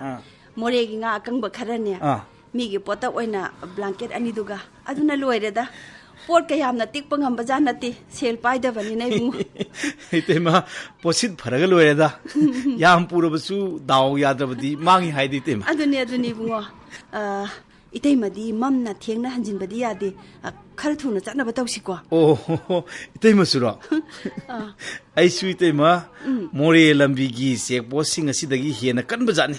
ꯃꯣꯔꯦꯒꯤ ꯉꯥ ꯑꯀꯪꯕ ꯈꯔꯅꯦ ꯃꯤꯒꯤ ꯄꯣꯠꯇ ꯑꯣꯏꯅ ꯕ꯭ꯂꯥꯡꯀꯦꯠ 2ꯗꯨꯒ ꯑꯗꯨꯅ ꯂꯣꯏꯔꯦꯗ ꯄꯣꯠ ꯀꯌꯥꯝꯅ ꯇꯤꯛꯄ ꯉꯝꯕꯖꯥꯠ ꯅꯠꯇꯦ ꯁꯦꯜ ꯄꯥꯏꯗꯕꯅꯤꯅ ꯏꯕꯨꯡꯉꯣ ꯏꯇꯩꯃ ꯄꯣꯠꯁꯤꯠ ꯐꯔꯒ ꯂꯣꯏꯔꯦꯗ ꯌꯥꯝ ꯄꯨꯔꯕꯁꯨ ꯗꯥꯎ ꯌꯥꯗ꯭ꯔꯕꯗꯤ ꯃꯥꯡꯉꯤ ꯍꯥꯏꯗꯤ ꯏꯇꯩꯃ ꯑꯗꯨꯅꯤ ꯏꯕꯨꯡꯉꯣ 이때마디 맘나 थिएंना हंजिनबदी यादे खर थुना चनब तौसिको ओ इतैमसुरो आइसु इतैमा मोरे लंबीगी चेकपोस्टिंग असिदगी हेना कनब जानी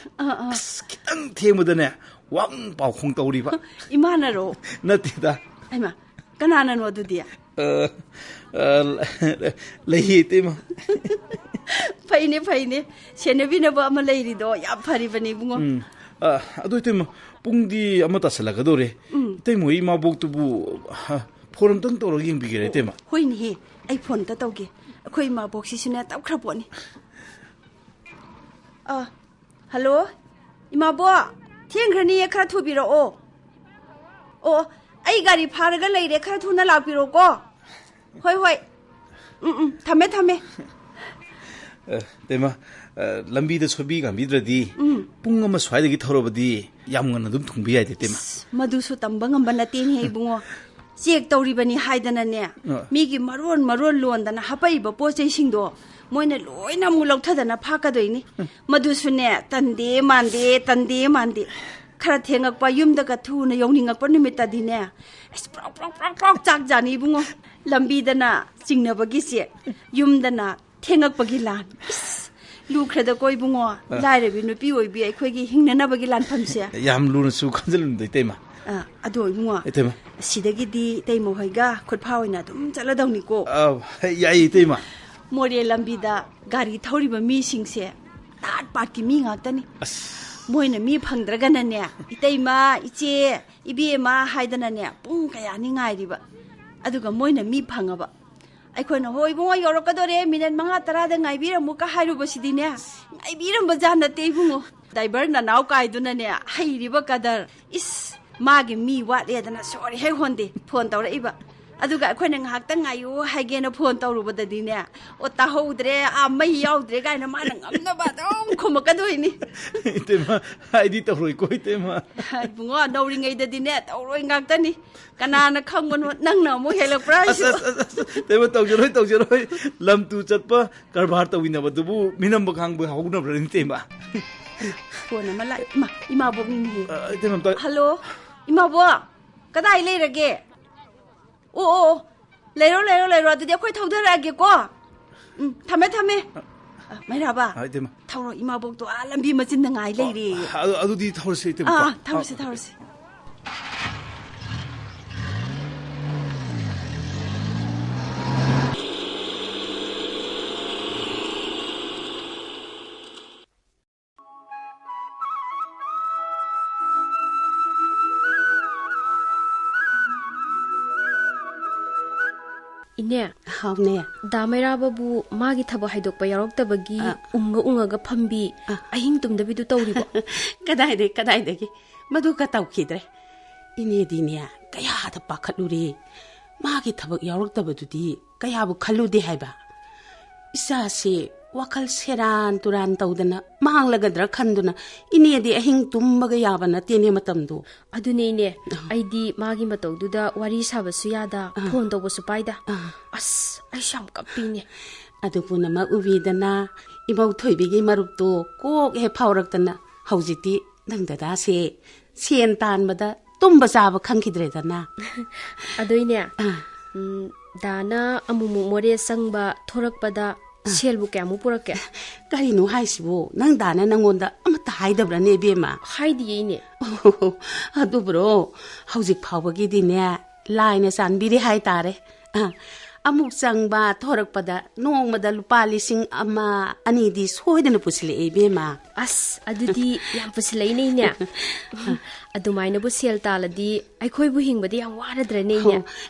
खितंग थेमुदने वांग पाउखोंग तौरिबा इमानरो नतिदा आइमा कनाना नो दुदिया लही इतैमा ꯐꯩꯅꯦ ꯐꯩꯅꯦ ꯁꯦꯟꯅꯕꯤꯅꯕ ꯑꯃ ꯂꯩꯔꯤꯗꯣ ꯌꯥꯝ ꯐꯔꯤꯕꯅꯤ ꯏꯕꯨꯡꯉꯣ ꯑꯗꯨ ꯏꯇꯩꯃ ꯄꯨꯡꯗꯤ ꯑꯃ ꯇꯥꯁꯜꯂꯛꯀꯗꯧꯔꯦ ꯏꯇꯩꯃ ꯍꯣꯏ ꯏꯃꯥꯕꯣꯛꯇꯨꯕꯨ ꯐꯣꯟ ꯑꯝꯇꯪ ꯇꯧꯔꯒ ꯌꯦꯡꯕꯤꯒꯦꯔꯥ ꯏꯇꯩꯃ ꯍꯣꯏꯅꯦꯍꯦ ꯑꯩ ꯐꯣꯟ ꯑꯝꯇ ꯇꯧꯒꯦ ꯑꯩꯈꯣꯏ ꯏꯃꯥꯕꯣꯛꯁꯤꯁꯨꯅꯦ ꯇꯞꯈ꯭ꯔ ꯄꯣꯠꯅꯤ ꯍꯜꯂꯣ ꯏꯃꯥꯕꯣꯛ ꯊꯦꯡꯈ꯭ꯔꯅꯤꯌꯦ ꯈꯔ ꯊꯨꯕꯤꯔꯛꯑꯣ ꯑꯣ ꯑꯩ ꯒꯥꯔꯤ ꯐꯥꯔꯒ ꯂꯩꯔꯦ ꯈꯔ ꯊꯨꯅ ꯂꯥꯛꯄꯤꯔꯣꯀꯣ ꯍꯣꯏ ꯍꯣꯏ ꯊꯝꯃꯦ ꯊꯝꯃꯦ ꯏꯇꯩꯃ ꯂꯝꯕꯤꯗ ꯁꯣꯏꯕꯤ ꯉꯝꯕꯤꯗ꯭ꯔꯗꯤ ꯄꯨꯡ ꯑꯃ ꯁ꯭ꯋꯥꯏꯗꯒꯤ ꯊꯧꯔꯕꯗꯤ ꯌꯥꯝ ꯉꯟꯅ ꯑꯗꯨꯝ ꯊꯨꯡꯕ ꯌꯥꯏꯗ ꯏꯇꯩꯃ ꯃꯗꯨꯁꯨ ꯇꯝꯕ ꯉꯝꯕ ꯅꯠꯇꯦꯅꯦ ꯏꯕꯨꯡꯉꯣ ꯆꯦꯛ ꯇꯧꯔꯤꯕꯅꯤ ꯍꯥꯏꯗꯅꯅꯦ ꯃꯤꯒꯤ ꯃꯔꯣꯟ ꯂꯣꯟꯗꯅ ꯍꯥꯄꯛꯏꯕ ꯄꯣꯠ ꯆꯩꯁꯤꯡꯗꯣ ꯃꯣꯏꯅ ꯂꯣꯏꯅ ꯑꯃꯨꯛ ꯂꯧꯊꯗꯅ ꯐꯥꯛꯀꯗꯣꯏꯅꯤ ꯃꯗꯨꯁꯨꯅꯦ ꯇꯟꯗꯦ ꯃꯥꯟꯗꯦ खरा थेंगक्पा युमदगा थुना यौनिंगक्पा नुमित्तादीने एस प्रॉक प्रॉक प्रॉक प्रॉक चाक जानी बुंगो लंबीदना चिंगनबगीसे युमदना थेंगक्पगी लान लुखरदा कोई बुंगो लाइरबी नुपी ओइबी अखोइगी हिंगननबगी लानफमसे याम लुनसु खंजलुन दैतेमा अदो बुंगो इतेमा सिदगिदी तैमो होइगा खुदफा ओइना दुम चलदौनिको याई इतेमा मोरे लंबीदा गाड़ी थौरिबा मीसिंगसे तात पाटकी मी ngaktani Moina me फंगद्रगनने इतैमा इचे इबेमा हाइदनने Pung कयानि ngairiba aduga moina mi phangaba aikoina hoi bungo yorokadore minute 5-10 da ngaibiramu ka hairubasidine ngaibiramba jana te bungo driver na naw kaidunane hairiba kadar is magi mi watledana sorry he honde phone tawraiba aduga aikoina ngahakta ngayu haigena phone tawrubadadine o tahoudre a mai yaudre gaina mana ngamna ba dom khomakadoini itema haidi tawroi ko itema bungo nowringai dadine tawroi ngaktani kanana khanggono nangna mo helak price tema tawjoroi lam tu chatpa karbar tawina badubu minam bakhang bu haugna brin tema phone mala ima bo ni tema hello ima bo kadai leirage ओ लेरो अदुदि अखोइ थौदरागे को थमे मैराबा थौरो इमाबोक तो आ लंबी मचिन नंगाइ लेरि अदुदि थौरसे इते थौरसे इने हावने दामेराबाबु मागी थबा हाइदोकपा यारोक्तबगी उंगा फंबी अहिंग तुमदबिदु तौरिबो कदाइदे मधु का तौखिद्रे इने दिने कयाद पाखलुरे मागी थबक यारोक्तबदुदी कयाबु खलुदे हाइबा इसासे wakal seran turan taudana mahanglagandra khanduna inedi ahing tumbaga yabana tene matamdu adune ne aidi magi mataududa wari sabasu yada phone tawbasu paida as ai sham kapine adupuna ma uvidana imau thoibigi marupto kok he phawraktana haujiti nangdada se sen tanbada tumba jaba khangkidredana adoine dana amumu more sangba thorakpada ꯁꯦꯜꯕꯨ ꯀꯌꯥꯃꯨꯛ ꯄꯨꯔꯛꯀꯦ ꯀꯔꯤꯅꯣ ꯍꯥꯏꯁꯤꯕꯣ ꯅꯪ ꯗꯥꯅ ꯅꯪꯉꯣꯟꯗ ꯑꯃꯠꯇ ꯍꯥꯏꯗꯕ꯭ꯔꯅꯦ ꯏꯕꯦꯝꯃ ꯍꯥꯏꯗꯤꯌꯦꯅꯦ ꯑꯗꯨꯕꯨꯔꯣ ꯍꯧꯖꯤꯛ ꯐꯥꯎꯕꯒꯤꯗꯤꯅꯦ ꯂꯥꯏꯅ ꯆꯥꯟꯕꯤꯔꯦ ꯍꯥꯏꯇꯥꯔꯦ ꯑꯃꯨꯛ ꯆꯪꯕ ꯊꯣꯔꯛꯄꯗ ꯅꯣꯡꯃꯗ ꯂꯨꯄꯥ 1,000-2,000ꯗꯤ ꯁꯣꯏꯗꯅ ꯄꯨꯁꯤꯜꯂꯛꯑꯦ ꯏꯕꯦꯝꯃ ꯑꯁ ꯑꯗꯨꯗꯤ ꯌꯥꯝ ꯄꯨꯁꯤꯜꯂꯛꯏꯅꯦ ꯑꯗꯨꯃꯥꯏꯅꯕꯨ ꯁꯦꯜ ꯇꯥꯜꯂꯗꯤ ꯑꯩꯈꯣꯏꯕꯨ ꯍꯤꯡꯕꯗꯤ ꯌꯥꯝ ꯋꯥꯔꯗ꯭ꯔꯅꯦ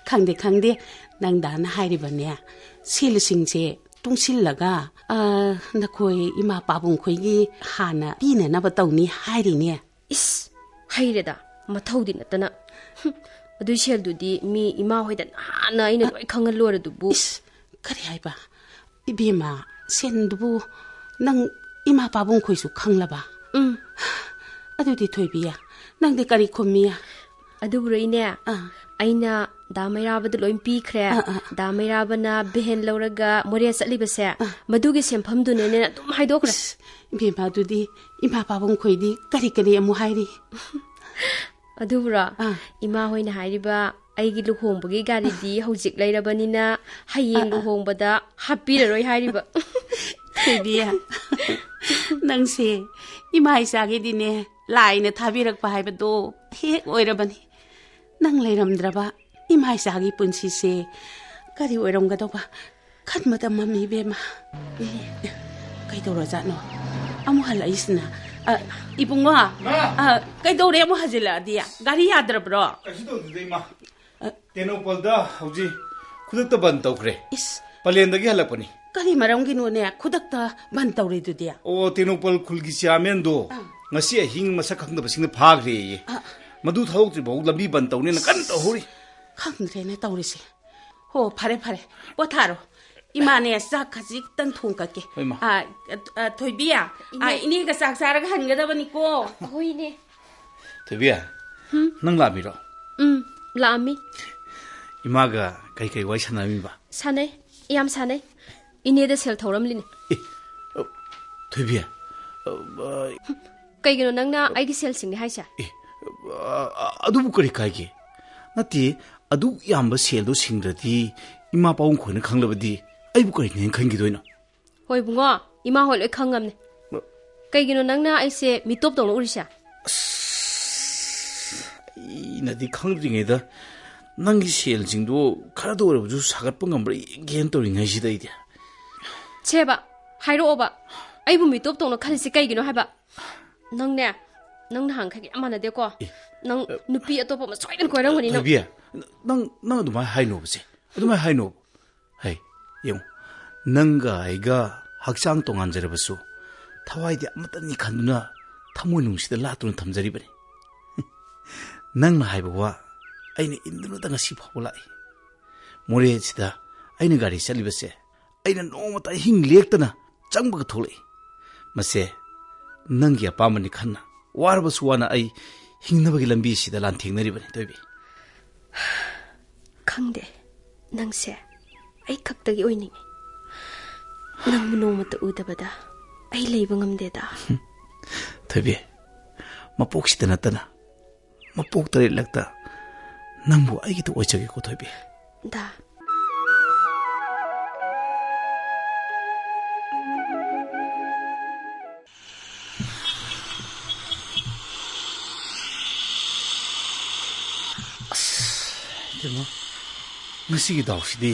ꯈꯪꯗꯦ ꯅꯪ ꯗꯥꯅ ꯍꯥꯏꯔꯤꯕꯅꯦ ꯁꯦꯜꯁꯤꯡꯁꯦ ꯇꯨꯡꯁꯤꯜꯂꯒ ꯅꯈꯣꯏ ꯏꯃꯥ ꯄꯥꯕꯨꯡꯈꯣꯏꯒꯤ ꯍꯥꯟꯅ ꯄꯤꯅꯅꯕ ꯇꯧꯅꯤ ꯍꯥꯏꯔꯤꯅꯦ ꯏꯁ ꯍꯩꯔꯦꯗ ꯃꯊꯧꯗꯤ ꯅꯠꯇꯅ ꯑꯗꯨꯏ ꯁꯦꯜꯗꯨꯗꯤ ꯃꯤ ꯏꯃꯥ ꯍꯣꯏꯗ ꯅꯍꯥꯟꯅ ꯑꯩꯅ ꯂꯣꯏ ꯈꯪꯍꯜꯂꯣꯔꯗꯨꯕꯨ ꯏꯁ ꯀꯔꯤ ꯍꯥꯏꯕ ꯏꯕꯦꯝꯃ ꯁꯦꯟꯗꯨꯕꯨ ꯅꯪ ꯏꯃꯥ ꯄꯥꯕꯨꯡꯈꯣꯏꯁꯨ ꯈꯪꯂꯕ ꯑꯗꯨꯗꯤ ꯊꯣꯏꯕꯤꯌꯥ ꯅꯪꯗꯤ ꯀꯔꯤ ꯈꯨꯝꯃꯤꯌꯥ ꯑꯗꯨꯕꯨꯔꯣ ꯏꯅꯦ ꯑꯩꯅ ꯗꯥ ꯃꯩꯔꯥꯕꯗ ꯂꯣꯏ ꯄꯤꯈ꯭ꯔꯦ ꯗꯥ ꯃꯩꯔꯥꯕꯅ ꯕꯦꯍꯦꯟ ꯂꯧꯔꯒ ꯃꯣꯔꯦ ꯆꯠꯂꯤꯕꯁꯦ ꯃꯗꯨꯒꯤ ꯁꯦꯟꯐꯝꯗꯨꯅꯦꯅ ꯑꯗꯨꯝ ꯍꯥꯏꯗꯣꯛꯈ꯭ꯔꯦ ꯏꯕꯦꯝꯃ ꯑꯗꯨꯗꯤ ꯏꯃꯥ ꯄꯥꯕꯨꯡꯈꯣꯏꯗꯤ ꯀꯔꯤ ꯑꯃꯨꯛ ꯍꯥꯏꯔꯤ ꯑꯗꯨꯕꯨꯔꯣ ꯏꯃꯥ ꯍꯣꯏꯅ ꯍꯥꯏꯔꯤꯕ ꯑꯩꯒꯤ ꯂꯨꯍꯣꯡꯕꯒꯤ ꯒꯥꯔꯤꯗꯤ ꯍꯧꯖꯤꯛ ꯂꯩꯔꯕꯅꯤꯅ ꯍꯌꯦꯡ ꯂꯨꯍꯣꯡꯕꯗ ꯍꯥꯞꯄꯤꯔꯔꯣꯏ ꯍꯥꯏꯔꯤꯕ ꯊꯣꯏꯕꯤꯌꯥ ꯅꯪꯁꯦ ꯏꯃꯥ ꯏꯆꯥꯒꯤꯗꯤꯅꯦ ꯂꯥꯏꯅ ꯊꯥꯕꯤꯔꯛꯄ ꯍꯥꯏꯕꯗꯣ ꯍꯦꯛ ꯑꯣꯏꯔꯕꯅꯤ ꯅꯪ ꯂꯩꯔꯝꯗ꯭ꯔꯕ ꯏꯃꯥ ꯏꯆꯥꯒꯤ ꯄꯨꯟꯁꯤꯁꯦ ꯀꯔꯤ ꯑꯣꯏꯔꯝꯒꯗꯧꯕ ꯈꯟꯕꯗ ꯃꯝꯃꯤ ꯏꯕꯦꯝꯃ ꯀꯩꯗꯧꯔꯖꯥꯠꯅꯣ ꯑꯃꯨꯛ ꯍꯜꯂꯛꯏꯁꯤꯅ 이봉아 ꯀꯩꯗꯧꯔꯦ ꯑꯃꯨꯛ ꯍꯖꯤꯜꯂꯛꯑꯗꯤ ꯒꯥꯔꯤ ꯌꯥꯗ꯭ꯔꯕ꯭ꯔꯣ ꯀꯩꯁꯨ ꯇꯧꯗꯦ ꯏꯃꯥ ꯇꯦꯅꯧꯄꯜꯗ ꯍꯧꯖꯤꯛ ꯈꯨꯗꯛꯇ ꯕꯟ ꯇꯧꯈ꯭ꯔꯦ ꯏꯁ ꯄꯂꯦꯟꯗꯒꯤ ꯍꯜꯂꯛꯄꯅꯤ ꯀꯔꯤ ꯃꯔꯝꯒꯤꯅꯣꯅꯦ ꯈꯨꯗꯛꯇ ꯕꯟ ꯇꯧꯔꯤꯗꯨꯗꯤ ꯑꯣ ꯇꯦꯅꯧꯄꯜ ꯈꯨꯜꯒꯤ ꯆꯤꯌꯥꯔꯃꯦꯟꯗꯣ ꯉꯁꯤ ꯑꯍꯤꯡ ꯃꯁꯛ ꯈꯪꯗꯕꯁꯤꯡꯅ ꯐꯥꯈ꯭ꯔꯦꯌꯦ ꯃꯗꯨ ꯊꯥꯗꯣꯛꯇ꯭ꯔꯤꯐꯥꯎ ꯂꯝꯕꯤ ꯕꯟ ꯇꯧꯅꯦꯅ ꯀꯟꯅ ꯇꯧꯍꯧꯔꯤ ꯈꯪꯗ꯭ꯔꯦꯅꯦ ꯇꯧꯔꯤꯁꯦ ꯍꯣ ꯐꯔꯦ ꯐꯔꯦ ꯄꯣꯊꯥꯔꯣ ꯏꯃꯥꯅꯦ ꯆꯥꯛ ꯈꯖꯤꯛꯇꯪ ꯊꯣꯡꯒꯠꯀꯦ ꯊꯣꯏꯕꯤ 이니가 ꯆꯥꯛ ꯆꯥꯔꯒ ꯍꯟꯒꯗꯕꯅꯤꯀꯣ ꯍꯣꯏꯅꯦ ꯊꯣꯏꯕꯤ ꯅꯪ ꯂꯥꯛꯑꯃꯤꯔꯣ ꯂꯥꯛꯑꯝꯃꯤ 이마가 ꯀꯩ ꯋꯥꯔꯤ ꯁꯥꯟꯅꯔꯝꯃꯤꯕ ꯁꯥꯟꯅꯩ ꯌꯥꯝ ꯁꯥꯟꯅꯩ 이네ꯗ ꯁꯦꯜ ꯊꯧꯔꯝꯂꯤꯅꯤ ꯊꯣꯏꯕꯤ ꯀꯩꯒꯤꯅꯣ ꯅꯪꯅ ꯑꯩꯒꯤ ꯁꯦꯜꯁꯤꯡꯅꯤ ꯍꯥꯏꯁꯦ ꯑꯗꯨꯕꯨ ꯀꯔꯤ ꯀꯥꯏꯒꯦ ꯅꯠꯇꯦ ꯑꯗꯨ ꯌꯥꯝꯕ ꯁꯦꯜꯗꯣ ꯁꯤꯡꯗ꯭ꯔꯗꯤ ꯏꯃꯥ ꯄꯥꯕꯨꯡ ꯈꯣꯏꯅ ꯈꯪꯂꯕꯗꯤ ꯑꯩꯕꯨ ꯀꯔꯤꯅꯦꯅ ꯈꯟꯈꯤꯗꯣꯏꯅꯣ ꯍꯣꯏ ꯕꯨꯡꯉꯣ ꯏꯃꯥ ꯍꯣꯏ ꯂꯣꯏ ꯈꯪꯉꯝꯅꯦ ꯀꯩꯒꯤꯅꯣ ꯅꯪꯅ ꯑꯩꯁꯦ ꯃꯤꯇꯣꯞ ꯇꯧꯅ ꯎꯔꯤꯁꯦ ꯑꯩꯅꯗꯤ ꯈꯪꯗ꯭ꯔꯤꯉꯩꯗ ꯅꯪꯒꯤ ꯁꯦꯜꯁꯤꯡꯗꯣ ꯈꯔꯗ ꯑꯣꯏꯔꯕꯁꯨ ꯁꯥꯒꯠꯄ ꯉꯝꯕ꯭ꯔꯥ ꯌꯦꯡꯒꯦꯅ ꯇꯧꯔꯤꯉꯩꯁꯤꯗ ꯑꯩꯗꯤ ꯁꯦꯕ ꯍꯥꯏꯔꯛꯑꯣꯕ ꯑꯩꯕꯨ ꯃꯤꯇꯣꯞ ꯇꯧꯅ ꯈꯜꯂꯤꯁꯤ ꯀꯩꯒꯤꯅꯣ ꯍꯥꯏꯕ ꯅꯪꯅꯦ ꯅꯪ ꯅꯍꯥꯟꯈꯩ ꯌꯥꯝ ꯃꯥꯟꯅꯗꯦꯀꯣ ꯅꯪ ꯅꯨꯄꯤ ꯑꯇꯣꯞꯄ ꯑꯃ ꯁꯣꯏꯗꯅ ꯀꯣꯏꯔꯝꯒꯅꯤ ꯅꯪ ꯅꯪ ꯑꯗꯨꯃꯥꯏꯅ ꯍꯥꯏꯅꯣꯕꯁꯦ ꯑꯗꯨꯃꯥꯏꯅ ꯍꯥꯏꯅꯣꯕ ꯍꯩ ꯌꯦꯡꯉꯨ ꯅꯪꯒ ꯑꯩꯒ ꯍꯛꯆꯥꯡ ꯇꯣꯉꯥꯟꯖꯔꯕꯁꯨ ꯊꯋꯥꯏꯗꯤ ꯑꯃꯠꯇꯅꯤ ꯈꯟꯗꯨꯅ ꯊꯃꯣꯏ ꯅꯨꯡꯁꯤꯗ ꯂꯥꯠꯇꯨꯅ ꯊꯝꯖꯔꯤꯕꯅꯤ ꯅꯪꯅ ꯍꯥꯏꯕ ꯋꯥ ꯑꯩꯅ ꯏꯟꯗꯨꯅꯇ ꯉꯁꯤ ꯐꯥꯎꯕ ꯂꯥꯛꯏ ꯃꯣꯔꯦꯁꯤꯗ ꯑꯩꯅ ꯒꯥꯔꯤ ꯆꯠꯂꯤꯕꯁꯦ ꯑꯩꯅ ꯅꯣꯡꯃꯇ ꯑꯍꯤꯡ ꯂꯦꯛꯇꯅ ꯆꯪꯕꯒ ꯊꯣꯛꯂꯛꯏ ꯃꯁꯦ ꯅꯪꯒꯤ ꯑꯄꯥꯝꯕꯅꯤ ꯈꯟꯅ ꯋꯥꯔꯕꯁꯨ ꯋꯥꯅ ꯑꯩ ꯍꯤꯡꯅꯕꯒꯤ ꯂꯝꯕꯤꯁꯤꯗ ꯂꯥꯟꯊꯦꯡꯅꯔꯤꯕꯅꯤ ꯇꯣꯏꯕꯤ ꯈꯪꯗꯦ ꯅꯪꯁꯦ ꯑꯩ ꯈꯛꯇꯒꯤ ꯑꯣꯏꯅꯤꯡꯉꯤ ꯅꯪꯕꯨ ꯅꯣꯡꯃꯇ ꯎꯗꯕꯗ ꯑꯩ ꯂꯩꯕ ꯉꯝꯗꯦꯗ ꯊꯣꯏꯕꯤ ꯃꯄꯣꯛꯁꯤꯗ ꯅꯠꯇꯅ ꯃꯄꯣꯛ ꯇꯔꯦꯠꯂꯛꯇ ꯅꯪꯕꯨ ꯑꯩꯒꯤꯗ ꯑꯣꯏꯖꯒꯦꯀꯣ ꯊꯣꯏꯕꯤ ꯗꯥ ꯉꯁꯤꯒꯤ ꯗꯥꯎꯁꯤꯗꯤ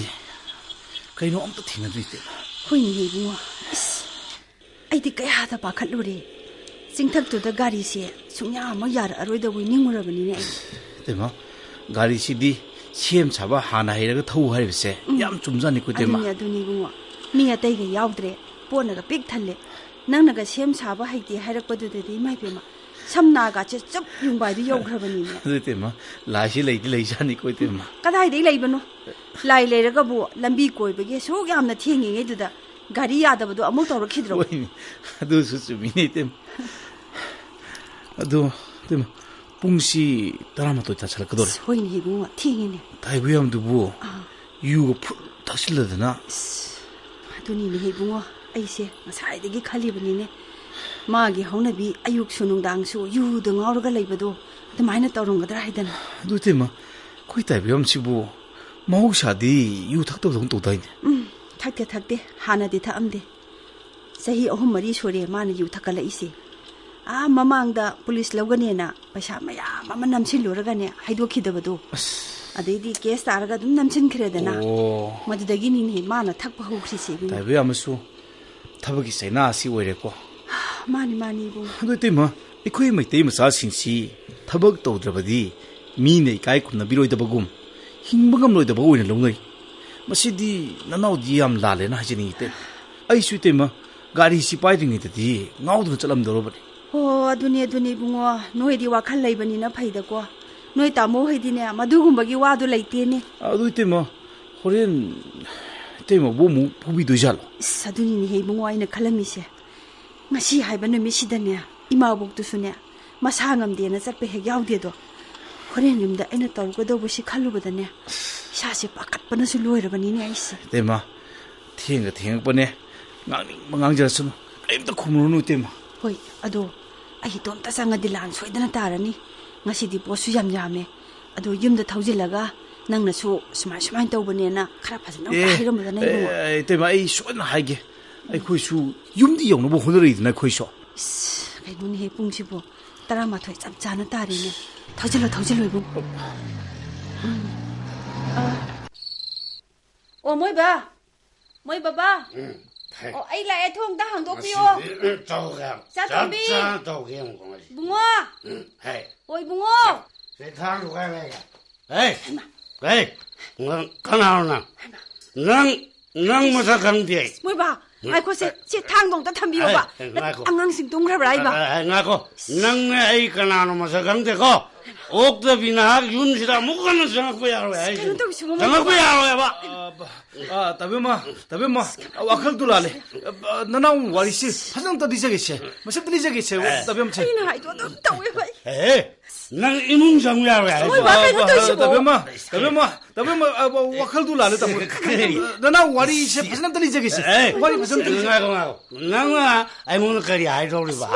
ꯀꯩꯅꯣ ꯑꯝꯇ ꯊꯦꯡꯅꯗ꯭ꯔꯤꯁꯦ ꯍꯣꯏꯅꯦ ꯏꯕꯨꯡꯉꯣ ꯏꯁ ꯑꯩꯗꯤ ꯀꯌꯥꯗ ꯄꯥꯈꯠꯂꯨꯔꯦ ꯆꯤꯡꯊꯛꯇꯨꯗ ꯒꯥꯔꯤꯁꯦ ꯁꯨꯡꯌꯥ ꯑꯃ ꯌꯥꯔꯛꯑꯔꯣꯏꯗꯕꯣꯏ ꯅꯤꯡꯉꯨꯔꯕꯅꯤꯅꯦ ꯑꯩ ꯇꯦꯃ ꯒꯥꯔꯤꯁꯤꯗꯤ ꯁꯦꯝ ꯁꯥꯕ ꯍꯥꯟꯅ ꯍꯩꯔꯒ ꯊꯧ ꯍꯥꯏꯕꯁꯦ ꯌꯥꯝ ꯆꯨꯝꯖꯥꯅꯤꯀꯣ ꯇꯦꯃ ꯑꯗꯨꯅꯤ ꯏꯕꯨꯡꯉꯣ ꯃꯤ ꯑꯇꯩꯒ ꯌꯥꯎꯗ꯭ꯔꯦ ꯄꯣꯠꯅꯒ ꯄꯤꯛ ꯊꯜꯂꯦ ꯅꯪꯅꯒ ꯁꯦꯝ ꯁꯥꯕ ꯍꯩꯇꯦ ꯍꯥꯏꯔꯛꯄꯗꯨꯗꯗꯤ ꯏꯃꯥꯏꯄꯦꯝꯃ ꯁꯝꯅꯥꯒꯥꯁꯦ ꯆꯞ ꯌꯨꯡꯕꯥꯏꯗꯨ ꯌꯧꯈ꯭ꯔꯕꯅꯤꯅꯦ ꯑꯗꯨ ꯇꯦꯃ ꯂꯥꯏꯁꯤ ꯂꯩꯗꯤ ꯂꯩꯖꯥꯅꯤꯀꯣ ꯇꯦꯃ ꯀꯗꯥꯏꯗꯒꯤ ꯂꯩꯕꯅꯣ ꯂꯥꯏ ꯂꯩꯔꯒꯕꯨ ꯂꯝꯕꯤ ꯀꯣꯏꯕꯒꯤ ꯁꯨꯛ ꯌꯥꯝꯅ ꯊꯦꯡꯉꯤꯉꯩꯗꯨꯗ ꯒꯥꯔꯤ ꯌꯥꯗꯕꯗꯣ ꯑꯃꯨꯛ ꯇꯧꯔꯛꯈꯤꯗ꯭ꯔꯣ ꯍꯣꯏꯅꯦ ꯑꯗꯨꯁꯨ ꯆꯨꯝꯃꯤꯅꯦ ꯇꯦꯃ ꯑꯗꯣ ꯇꯦꯃ ꯄꯨꯡꯁꯤ 12 ꯇꯥꯁꯜꯂꯛꯀꯗꯧꯔꯦ ꯍꯣꯏꯅꯦ ꯏꯕꯨꯡꯉꯣ ꯊꯦꯡꯉꯤꯅꯦ ꯊꯥꯏꯕꯨꯌꯥꯝꯗꯨꯕꯨ ꯌꯨꯒ ꯐꯨꯠ ꯊꯛꯆꯤꯜꯂꯗꯅ ꯑꯗꯨꯅꯤꯅꯦ ꯏꯕꯨꯡꯉꯣ ꯑꯩꯁꯦ ꯉꯁꯥꯏꯗꯒꯤ ꯈꯜꯂꯤꯕꯅꯤꯅꯦ ꯃꯥꯒꯤ ꯍꯧꯅꯕꯤ ꯑꯌꯨꯛꯁꯨ ꯅꯨꯡꯗꯥꯡꯁꯨ ꯌꯨꯗ ꯉꯥꯎꯔꯒ ꯂꯩꯕꯗꯣ ꯑꯗꯨꯃꯥꯏꯅ ꯇꯧꯔꯝꯒꯗ꯭ꯔꯥ ꯍꯥꯏꯗꯅ ꯑꯗꯨ ꯇꯦꯃ ꯑꯩꯈꯣꯏ ꯇꯥꯏꯕꯌꯥꯝꯁꯤꯕꯨ ꯃꯍꯧꯁꯥꯗꯤ ꯌꯨ ꯊꯛꯇꯕꯗꯧꯅ ꯇꯧꯗꯥꯏꯅꯦ ꯊꯛꯇꯦ ꯍꯥꯟꯅꯗꯤ ꯊꯛꯑꯝꯗꯦ ꯆꯍꯤ 3-4 ꯁꯨꯔꯦ ꯃꯥꯅ ꯌꯨ ꯊꯛꯀꯠꯂꯛꯏꯁꯦ ꯃꯃꯥꯡꯗ ꯄꯨꯂꯤꯁ ꯂꯧꯒꯅꯦꯅ ꯄꯩꯁꯥ ꯃꯌꯥꯝ ꯑꯃ ꯅꯝꯁꯤꯜꯂꯨꯔꯒꯅꯦ ꯍꯥꯏꯗꯣꯛꯈꯤꯗꯕꯗꯣ ꯑꯗꯩꯗꯤ ꯀꯦꯁ ꯇꯥꯔꯒ ꯑꯗꯨꯝ ꯅꯝꯁꯤꯟꯈ꯭ꯔꯦꯗꯅ ꯃꯗꯨꯗꯒꯤꯅꯤꯅꯦ ꯃꯥꯅ ꯊꯛꯄ ꯍꯧꯈ꯭ꯔꯤꯁꯦ ꯇꯥꯏꯕꯌꯥꯝꯁꯨ ꯊꯕꯛꯀꯤ ꯆꯩꯅꯥ ꯑꯁꯤ ꯑꯣꯏꯔꯦꯀꯣ ꯃꯥꯅꯤ ꯏꯕꯨꯡ ꯑꯗꯨ ꯇꯦꯃ ꯑꯩꯈꯣꯏ ꯃꯩꯇꯩ ꯃꯆꯥꯁꯤꯡꯁꯤ ꯊꯕꯛ ꯇꯧꯗ꯭ꯔꯕꯗꯤ ꯃꯤꯅ ꯏꯀꯥꯏ ꯈꯨꯝꯅꯕꯤꯔꯣꯏꯗꯕꯒꯨꯝ ꯍꯤꯡꯕ ꯉꯝꯂꯣꯏꯗꯕ ꯑꯣꯏꯅ ꯂꯧꯅꯩ ꯃꯁꯤꯗꯤ ꯅꯅꯥꯎꯗꯤ ꯌꯥꯝ ꯂꯥꯜꯂꯦꯅ ꯍꯥꯏꯖꯅꯤꯡꯉꯤ ꯇꯦꯃ ꯑꯩꯁꯨ ꯇꯦꯃ ꯒꯥꯔꯤꯁꯤ ꯄꯥꯏꯗ꯭ꯔꯤꯉꯩꯗꯗꯤ ꯉꯥꯎꯗꯨꯅ ꯆꯠꯂꯝꯗꯧꯔꯕꯅꯤ ꯑꯗꯨꯅꯤ ꯏꯕꯨꯡꯉꯣ ꯅꯣꯏꯗꯤ ꯋꯥꯈꯜ ꯂꯩꯕꯅꯤꯅ ꯐꯩꯗꯀꯣ ꯅꯣꯏ ꯇꯥꯃꯣ ꯍꯩꯗꯤꯅꯦ ꯃꯗꯨꯒꯨꯝꯕꯒꯤ ꯋꯥꯗꯨ ꯂꯩꯇꯦꯅꯦ ꯑꯗꯨ ꯇꯦꯃ ꯍꯣꯔꯦꯟ ꯇꯦꯃꯕꯨ ꯑꯃꯨꯛ ꯐꯨꯕꯤꯗꯣꯏꯖꯥꯠꯂꯣ ꯏꯁ ꯑꯗꯨꯅꯤꯅꯦ ꯏꯕꯨꯡꯉꯣ ꯑꯩꯅ ꯈꯜꯂꯝꯃꯤꯁꯦ ꯉꯁꯤ ꯍꯥꯏꯕ ꯅꯨꯃꯤꯠꯁꯤꯗꯅꯦ ꯏꯃꯥꯕꯣꯛꯇꯨꯁꯨꯅꯦ ꯃꯁꯥ ꯉꯝꯗꯦꯅ ꯆꯠꯄ ꯍꯦꯛ ꯌꯥꯎꯗꯦꯗꯣ ꯍꯣꯔꯦꯟ ꯌꯨꯝꯗ ꯑꯩꯅ ꯇꯧꯒꯗꯧꯕꯁꯤ ꯈꯜꯂꯨꯕꯗꯅꯦ ꯏꯁꯥꯁꯦ ꯄꯥꯈꯠꯄꯅꯁꯨ ꯂꯣꯏꯔꯕꯅꯤꯅꯦ ꯑꯩꯁꯦ ꯇꯦꯃ ꯊꯦꯡꯉꯛꯄꯅꯦ ꯉꯥꯡꯅꯤꯡꯕ ꯉꯥꯡꯖꯔꯁꯅꯨ ꯀꯔꯤꯝꯇ ꯈꯨꯝꯃꯨꯔꯅꯨ ꯇꯦꯃ ꯍꯣꯏ ꯑꯗꯣ ꯑꯩ ꯏꯇꯣꯝꯇ ꯆꯪꯉꯗꯤ ꯂꯥꯟ ꯁꯣꯏꯗꯅ ꯇꯥꯔꯅꯤ ꯉꯁꯤꯗꯤ ꯄꯣꯠꯁꯨ ꯌꯥꯝ ꯌꯥꯝꯃꯦ ꯑꯗꯣ ꯌꯨꯝꯗ ꯊꯧꯖꯤꯜꯂꯒ ꯅꯪꯅꯁꯨ ꯁꯨꯃꯥꯏꯅ ꯇꯧꯕꯅꯦꯅ ꯈꯔ ꯐꯖꯅ ꯍꯥꯏꯔꯝꯕꯗꯅ ꯏꯕꯨꯡꯉꯣ ꯇꯦꯃ ꯑꯩ ꯁꯣꯏꯗꯅ ꯍꯥꯏꯒꯦ ꯑꯩꯈꯣꯏꯁꯨ ꯌꯨꯝꯗꯤ ꯌꯧꯅꯕ ꯍꯣꯠꯅꯔꯛꯏꯗꯅ ꯑꯩꯈꯣꯏꯁꯨ ꯀꯩꯅꯣꯅꯦꯍꯦ ꯄꯨꯡꯁꯤꯕꯨ 12 ꯆꯞ ꯆꯥꯅ ꯇꯥꯔꯤꯅꯦ ꯊꯧꯖꯤꯜꯂꯣ ꯏꯕꯨꯡ ꯃꯣꯏ ꯕꯕꯥ ꯑꯩ ꯂꯥꯛꯑꯦ ꯊꯣꯡꯗ ꯍꯥꯡꯗꯣꯛꯄꯤꯌꯣ. ꯆꯥꯊꯣꯝꯕꯤ. ꯕꯨꯡꯉꯣ. ꯍꯣꯏ ꯕꯨꯡꯉꯣ. ꯀꯅꯥꯅꯣ ꯅꯪ ꯃꯁꯛ ꯈꯪꯗꯦ. ꯃꯣꯏꯕꯥ ꯉꯥꯏꯈꯣꯁꯦ ꯁꯤ ꯊꯥꯡꯗꯣꯡꯇ ꯊꯝꯕꯤꯌꯣꯕ. ꯑꯉꯥꯡꯁꯤꯡ ꯇꯨꯝꯈ꯭ꯔꯕ꯭ꯔꯥ 이봐. ꯉꯥꯏꯈꯣ ꯅꯪꯅ ꯑꯩ ꯀꯅꯥꯅꯣ ꯃꯁꯛ ꯈꯪꯗꯦꯀꯣ. ꯑꯣꯛꯇꯕꯤ ꯅꯍꯥꯛ ꯌꯨꯝꯁꯤꯗ ꯑꯃꯨꯛ ꯍꯟꯅ ꯆꯪꯉꯛꯄ ꯌꯥꯔꯣꯏ ꯍꯥꯏꯁꯦ. ꯆꯪꯉꯛꯄ ꯌꯥꯔꯣꯏꯕ. 따벼마 와클도 라래. 나나운 와리시 파정도 리저게시. 무슨 리저게시. 따벼마 체. 이나 하이도 떠왜 봐. 난 이문 정야왜. 따벼마 와클도 라래 따보. 나나 와리시 파정도 리저게시. 와리 파정도 나고. 나가 아이문 거리 아이돌이 봐.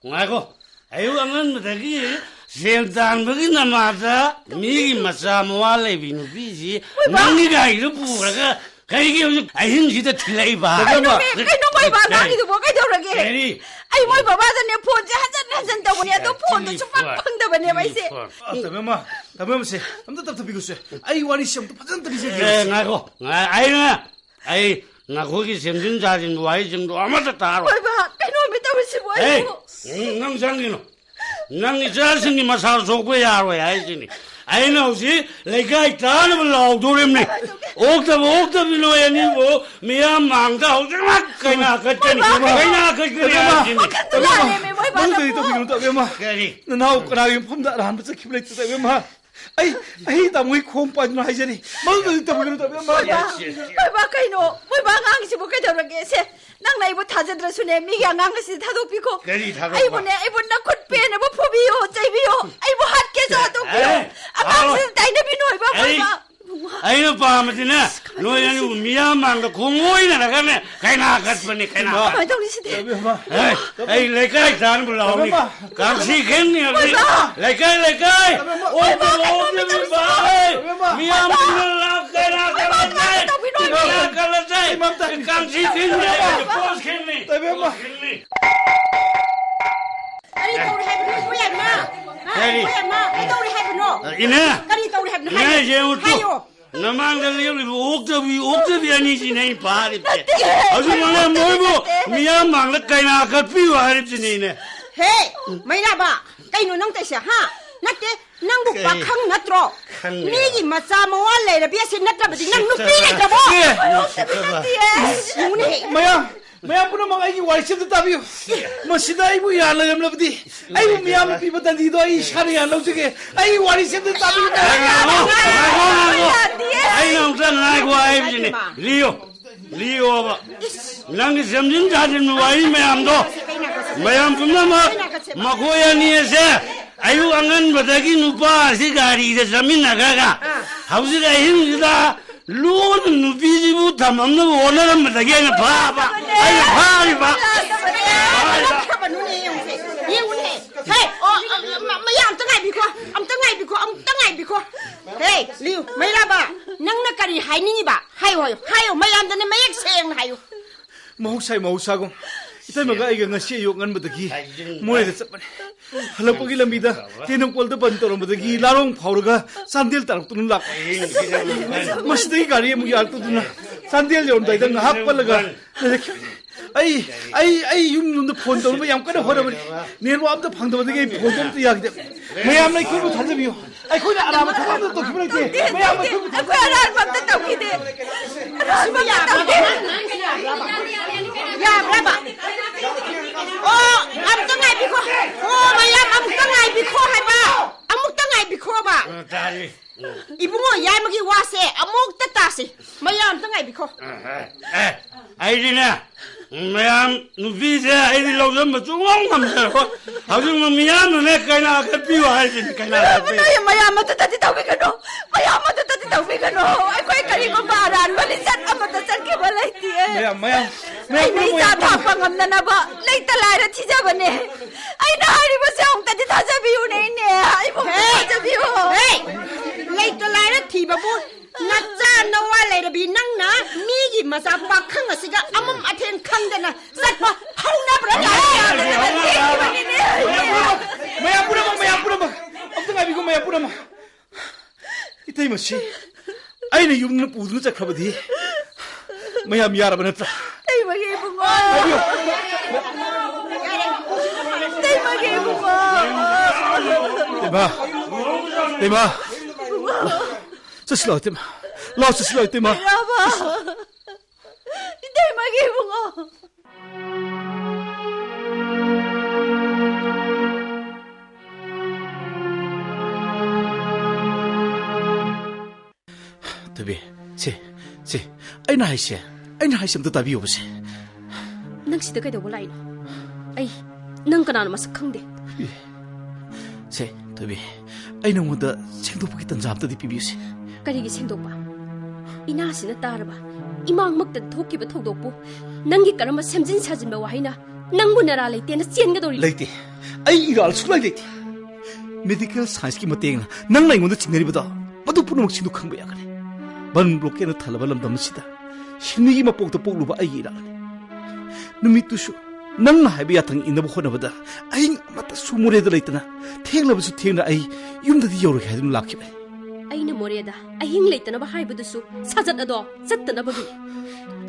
나고. 아유 안는다기 셀단버기 나마다 미기 마사 모알레비누 비지 낭니가 이르 부라가 가이게 아힌지다 틀레이바. 그놈 뭐이봐 나기도 뭐 가이더라게. 아이 뭐 바바다네 폰지 한잔 떠보니 또 폰도 좀 펑다버네 봐이세. 따벼마 체. 아무도 비고스. 아이 와리시 아무도 파정도 리저게시. 나고. 아이 나 거기 생긴 자진 와이 정도 아무도 다 알아. 뭐이봐 그놈이 떠보시 뭐이고. 낭 장기노. 낭이 자신이 마사를 속고 야로야 하시니. 아이나 혹시 내가 있다는 걸 나오도랬네. 옥답이노야 니뭐 미안 망다 오지마. 그냥 그때니. 그냥 그때니. 뭔데 또 비는 따벼마. 나하고 그나이 폼다 한번 기분이 따벼마. 아이 나무이 콩 빠지는 하이자니. 뭔데 또 비는 따벼마. 뭐이봐 그이노. 뭐이봐 앙시 뭐 가이더라게 세. 낭 나이보 타자들어수네 미기 앙시 타도피고. 아이보 나 콧배네 뭐 포비요 짜이비요. 아이보 핫게서 도피요. 앙시 다이너비노 이봐. 아이는 밤에나 너희는 미야만가 공모이나 나가네. 가이나 갔더니 가이나. 에이 내가 있다는 걸 나오니. 감시 겠니 여기. 레카이. 오지 마. 미야만가 가이나 갈라제. 미야 갈라제. 감시 겠니. 보스 겠니. 아니 또우리 해보는 거야 마. 뭐야 마. 또우리 해보노. 이네. 까리 또우리 해보노. 이네 제우도. 나만들 여기 옥tab이 아니지 내 바리. 아줌마네 뭐고 미얀마를 가이나 갈피고 하랬지네. 헤이 메이라바 까이노 넌때시 하. 나때 낭부 박항 나트로. 미기 마사 모알레라 비에시 나트라버디 낭 누피레 저보. Mayam pun mang ayi wali sih tapi, masih dah ibu ya lah jam lebih. Ayi miyam pi betul di doa ayi syari ya lah juga. Ayi wali sih tapi. Ayi nongsan naik wahai begini. Leo apa? Nangis jamjin jajin wahai mayam pun mak koya ni ese. Ayu angan batagi nupa si gari ide jamin naga. Hausi ayin kita. Luon nubi bu tamam na wala na matagi na pa. Ay pa. Hey, mayam tengah biko. Hey, Liu, Meiraba, nang nakari hai ni ba? Hayo, mayam dane mayak sayang hayo. Mau sa gong. Ito mga ay ngasi yung ngan matagi. Muna ito sapan. Halang pagi lambida, tinang kwalda bantoro matagi, larong pauraga, sandil tarak tunun lak. Mas dagi gari yung mga tunun na, sandil yung tayo nga hapalaga. Ay yung phone toro mayam ka na hora ba? Niyan mo amda pangda matagi phone toro tiyak de. Mayam na ikulo thalda biyo. Ay ko na alam ka na to kibra te. Mayam na ikulo. Ako alam magta tawkide. Ya braba. Oh, amta ngai biko. Oh, mayam amta ngai biko hai ba. Amukta ngai biko ba. Ibungo yai magi wase amukta tasi. Mayam amta ngai biko. Ay dina. Mayam nubi se ay di lawam matungong kamsa. Hawsing miyam na kaina kapiwa ay kaina. Mayam matutati tawbi kano. Mayam matutati tawbi kano. Ay ko kari ko baran balisan amatasan ke balay tiye. Mayam. Ay nisa papangam na ba? Laita lara tijabane. Ay nahari ba sa ong tati tasabiyo na ini. Ay mo tasabiyo. Hey, laita lara tibabu. Nacha nawale rabi nang na migi masa pakang asiga amam aten kangdana satpa hauna brada. Mayam pura ma. Amta ngai bigo mayam pura ma. Itay masi. Ay na yung napudo na chakrabadi. mayam yaraba natra. Tay magi bungo. Tay magi bungo. Tema. Saslo tema. Lao saslo tema. Meiraba. Tay magi bungo. Thoibi, si. Aina haise amta tabi obase. Nang sida kai da bolai no. Ai, nang kana na masak khangde. Si, Thoibi. Aina ngoda sengdokpagi tanjam ta di pibiyuse. Kari gi sengdokpa. Ina sina taraba. Imang makta thokkiba thodokpu. Nangi karama semjin sajinba wahaina. Nangbu nara leite na chenga dori. Leite. Ai iral sulai leite. Medical science ki mateng nang lai ngoda chingnari bada. Madu punumak sindu khangba yakare. Ban bloke na thalaba lamdam sida. Hinigi mapok ta pokluba ai iral. Numitusu nang na haiba yathang inaba khonabada. Ai mata sumure da leitana. Thenglabasu thengna ai yumda di yorok hadum lakhiba. Aina moreda ahing leitana ba haibudusu sajat ado chattana bagi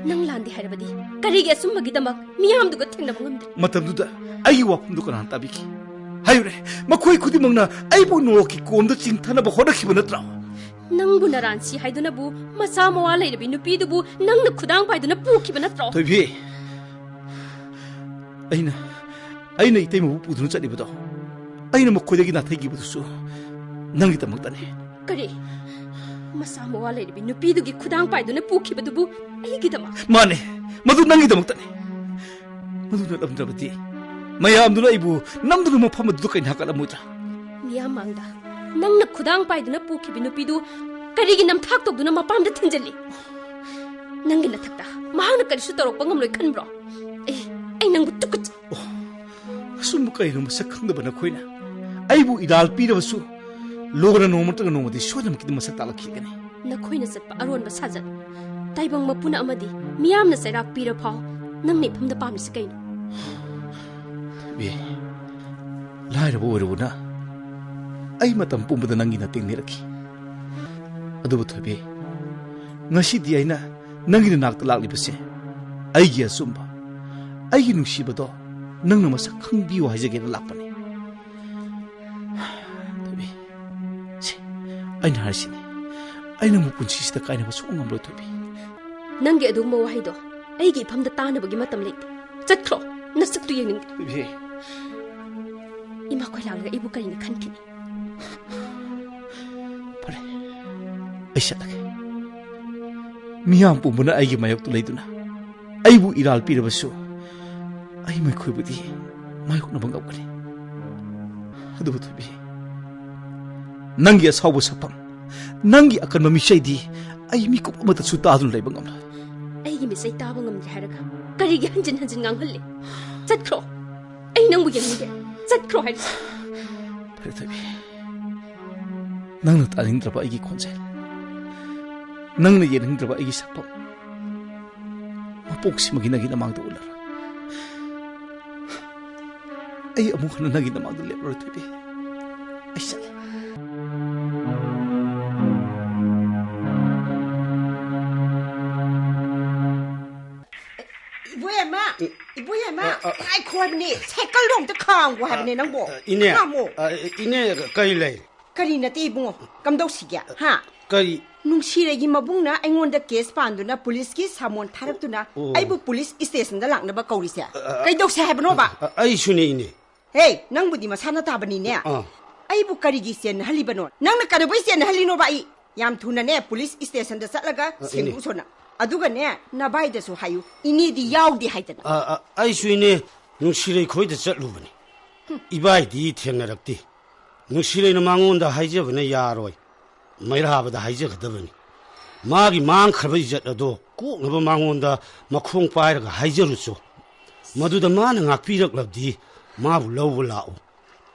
nang landi hairabadi karige asumagi damak miyam duga thengna bangamde matamduda ai wapum du kana tabiki hayure makoi khudi mangna ai bu no ki komda chingthana ba hoda khibana tra nang bu naransi haiduna bu masa mawa leirabi nupi dubu nang na khudang paiduna pukhibana tra Thoibi aina itei mu pudunu chadibado aina makoidagi na thaigi budusu nangi tamaktane Kari, masa mawa leirabi nupi dugi khudang paiduna pukhibadubu aigi dama Mane, madu nangi damuktane madu na lamdrabati mayamduna ibu namduna mafamadu kain hakala mudra miyam mangda nang na khudang paiduna pukhibi nupi du karigi nam thak tokduna mapamda thinjali nangi na thakta mahana karisu torokpa ngamloi khanbro ai nangbu tukut asum kaino masak khangdaba na khoina aibu idal pirabasu Logana nomata nomadi shodam kidi masak tala khigane nakhoina satpa aron ba sajat taibang mapuna amadi miyam na sairak pira phau nang ne phamda pamni sikaino be laira bo oruna ai matam pumbada nangi na tengni rakhi adubu Thoibi ngasi di aina nangi na nakta lakli base ai gi asumba ai gi nungsibado nang na masak khangbiyo hajage na lakpane Aina harsini. Aina mu punchi sida kaina ba sungam lo Thoibi. Nangi adugma wahaido. Aigi phamda tanabagi matam leite. Chatkro. Nasaktu yening. Thoibi. Ima koi laglaga ibu karini khanthini. Pare. Aisha take. Miyam pumbuna aigi mayok tu leiduna. Aibu iral pirabasu. Ai mai khoi budi. Mayok na bangap kare. Adu Thoibi. Nangi asawbo sapam nangi akan mamisai di ai mi ko amata su ta dun lai bangam la ai gi misai ta bangam haraga kari gi hanjin ngang halle chatkro ai nang bu yeng de chatkro hai pare Thoibi nang na ta ning draba ai gi khonjai nang na yen draba ai gi sapam mapok si magina gi namang do ular ai amu khana nagi namang do le Thoibi ai sa Ibu ya ma, ai khoi bani, sekal dong ta khang ko habne nang bo. Ine kai lai. Kari na ti bungo, kam dau sigya. Ha. Kai Nungshirei gi mabung na aingon da case pandu na police ki samon tharap tu na. Ai bu police station da lang na ba kauri se. Kai dau se habno ba. ai sune ine. Hey, nang budi masana ta bani ne. Ai bu kari gi sen hali bano. Nang na kadu bai sen hali no ba I. Yam thuna ne police station da satlaga sengu sona. Aduga ne na bai da su hayu. Ini di yaw di haitana. Ai sune Nungshirei khoi da chatlubani. Ibai di thengnarakti. Nungshirei na mangonda haijabana yaroi. Meiraba da haijagdabani. Magi mang kharbai jat ado ko ngaba mangonda makhong pairaga haijarusu. Maduda mana ngakpirak labdi mabu lawbu lao.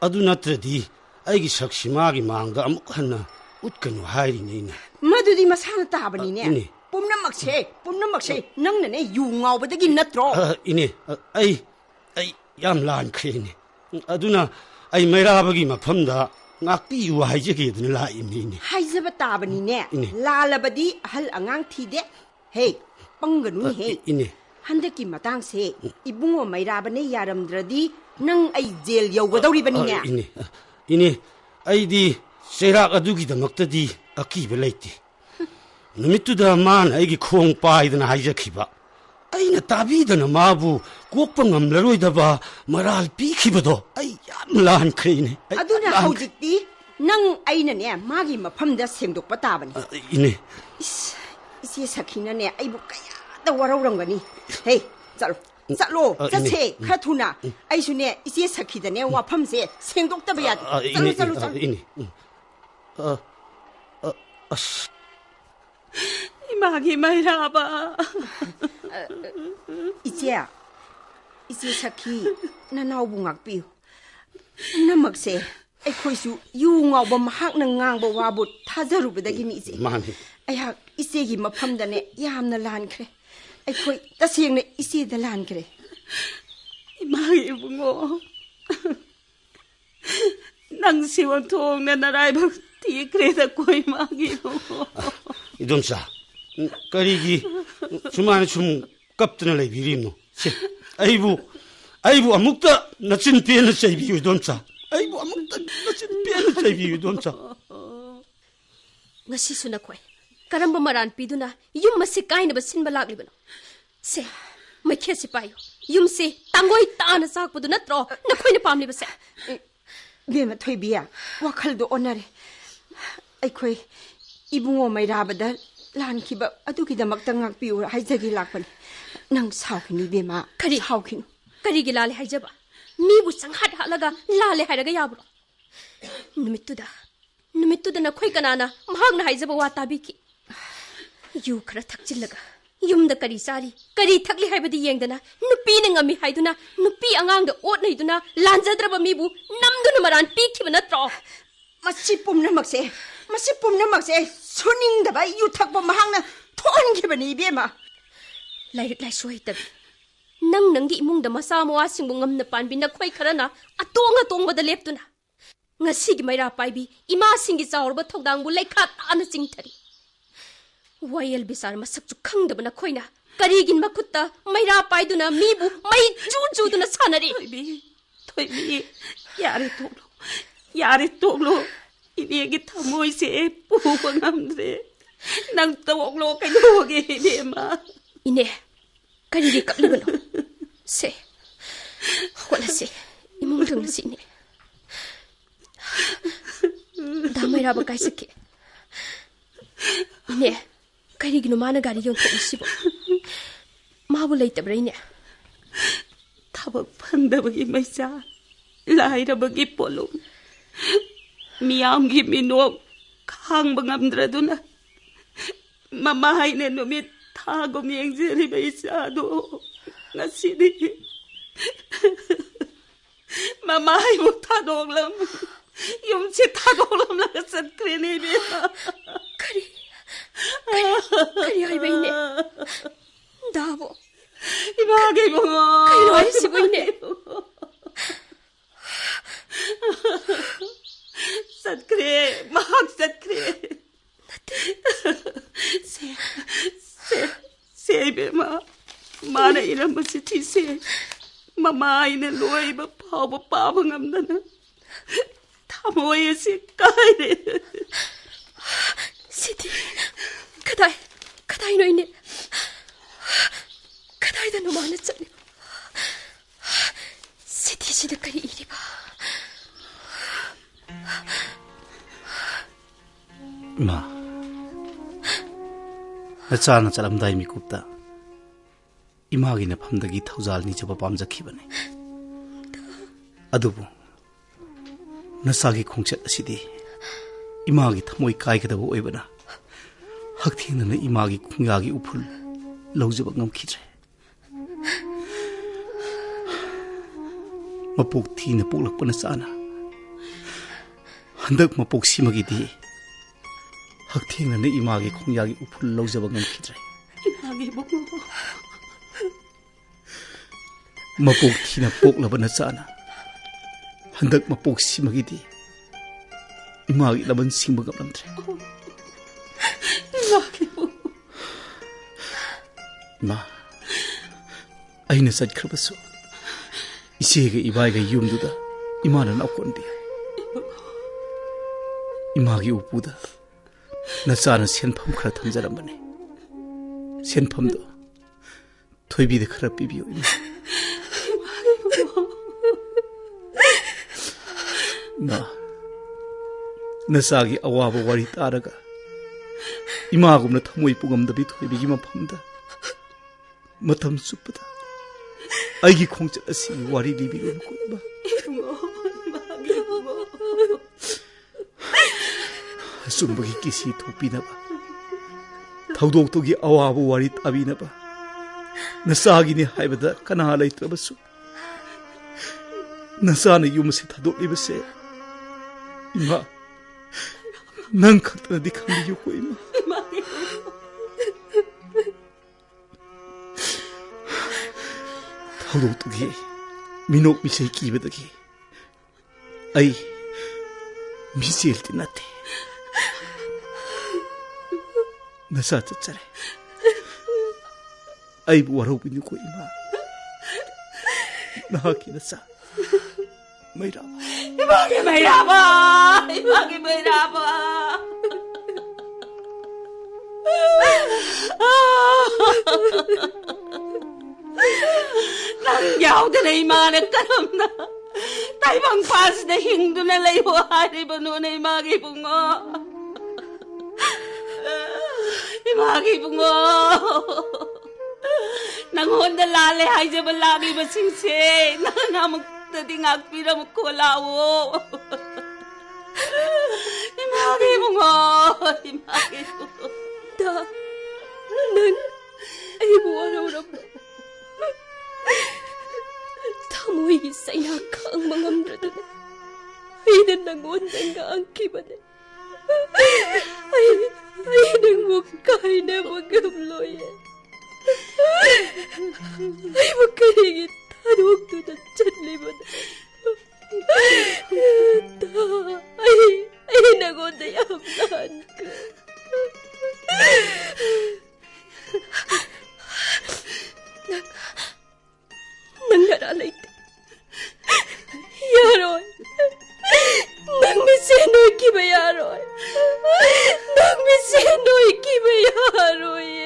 Adu natradi aigi sakshi magi mangda amuk hanna utkanu hairi nina. Madudi masana ta bani ne. Pumna makshe nang na ne yu ngaw ba dagi natro. Ine ai yam lan khene. Aduna ai Meiraba gi mafamda ngakti yu haijage dun la imni. Haijaba ta bani ne. Lalabadi hal angang thide. Hey, पंगनु हे इने हंदकी मतंग से इबुंगो मैराबने यारमद्रदी नंग आई jail यौगदौरिबनिने इने आइदी सेराक अदुगिदमक्तदी अकीब लैते नुमितुदा मान आइगी खोंग पाइदना हाइजखिबा अइना ताबीदना माबु कोकपा ngamlaroidaba maral pikhibado ai yam lan khreine aduna haujikti nang aina ne magi mafamda sengdokpa tabani ine isi sakhina ne aibu kaya da warauramgani hey chalo chase khathuna aisu ne isi sakhida ne wafam se sengdoktaba ya chalo ine as imagi Meiraba Isi sakhi nanaw bungak piu namak se aikhoisu yu ngawba mahak na ngangba wabu thajarubadagi mi se mani aiha ise gi mafamda ne yamna lankhre aikhoi tasengna ise da lankhre imagi bungo nang siwan thong na narai bak ti kre da koi magi idomsa karigi sumana sum kaptana lebirimno se aibu amukta nachin pena chaibi udomsa aibu amukta nachin pena chaibi udomsa ngasi suna khoi karamba maran piduna yum masi kaina basinba laglibano se makhe sipayo yum se tangoi tana sakpudu natro nakhoina pamli base bema thoibiya wakhal do onare aikhoi ibungo Meirabada lankiba adugidamakta ngakpiu haijagi lakpani nang saukhini bema kari saukhinu kari gi lale haijaba mi bu sanghat halaga lale hairaga yabro numittuda na khoi kanana mahagna haijaba wa tabiki yu khara thakchillaga yumda kari sari kari thakli haibadi yengdana nupi ne ngami haiduna nupi angangda otnaiduna lanjadraba mi bu namduna maran pikhiba natro masi pumnamakse suningdaba yu thakba mahagna thonkhibani bema lairik lai suaitabi nangi imungda masa mawa singbu ngamna panbi na khoi kharana atong bada leptuna ngasigi Meira paibi ima singi chaurba Thoudambu lekha tana chingthari wayel bisar masakchu khangdabana khoina karigin makutta Meira paiduna mibu mai chu na sanari Thoibi yare toklo inegi thamoi se puwa ngamdre nang toklo kainoge bema ine karigi kaplibano se wala se imungdang na sine da Meiraba kaisake ine karigi no mana gari yon thokisibo mabu leitabra ine thabak phandabagi maisa lairabagi polum miyamgi minok khangba ngamdraduna mama haine numit thagom yengjeri baisado ngasidi mama haibu thadoglam yumse thadoglam la satkrene be kari ai baine dabo ibage bongo kari ai sibuine satkre mahak satkre se bema mana ina masiti se mama ina loiba pawba paba ngamdana thamoy se kaire siti kadai no ine kadai da no mana chani siti sida kari iriba ma nachana chalamdai mikupta imagi na phamdagi Thoujal ni chaba pamjakhibane adubu nasagi khongchat asidi imagi thamoi kaikadaba oibana hakthingna imagi khungyagi uphul laujaba ngamkhidre mapok thina poklakpana chana handak mapok simagidi hakthingna imagi khungyagi uphul laujaba ngamkhidre imagi bongo mapok thina poklabana chana handak mapok simagidi imagi laban singba gamlamtre ꯏꯃꯥ ꯑꯩꯅ ꯆꯠꯈ꯭ꯔꯕꯁꯨ ꯏꯆꯦꯒ ꯏꯕꯥꯏꯒ ꯌꯨꯝꯗꯨꯗ ꯏꯃꯥꯅ ꯅꯥꯎꯀꯣꯟꯕꯤ ꯌꯥꯏ 이마기 우부다 나짜는 센펌 크라 탐자란바네 센펌도 토이비드 크라 비비오 나 나짜기 아와보 와리 따라가 이마금나 타모이 뿌감다비 토이비기만 팜다 마탐 숲다 아이기 콩짜시 와리 리비고 꿀바 Sumbagi kisi thopina ba Thoudok togi awabu wari tabina ba Nasagi ni haibada kana laitraba su Nasana yumasi thadokliba se Ima Nang khaktana di khambiyo ko ima Thoudok togi minok misay kibadagi Ay Michel Natte Nasa tsare ay buwaraw binuko ima nahaki nasa Meiraba Meiraba Meiraba nang yaudana imana karamna taibang pas na hingduna layo hariba no na imagi bungo Imagi bungo Nanghon na lale hay jaba lagi basingse Nanganamag tadingag piramag ko lawo Imagi bungo Imagi bungo Da Nang ay buwaraw-raw Tamoy sayaka ang mangamdrado na Ay na nangon na nga ang kibane Ay nangukay na magamloy Ay magkarigit tanong to na tsanliman Ay nangon na yamlahan ka Nang naralay ka Yaroy Nang misenoy kiba yaroy Nang misenoy kiba yaroy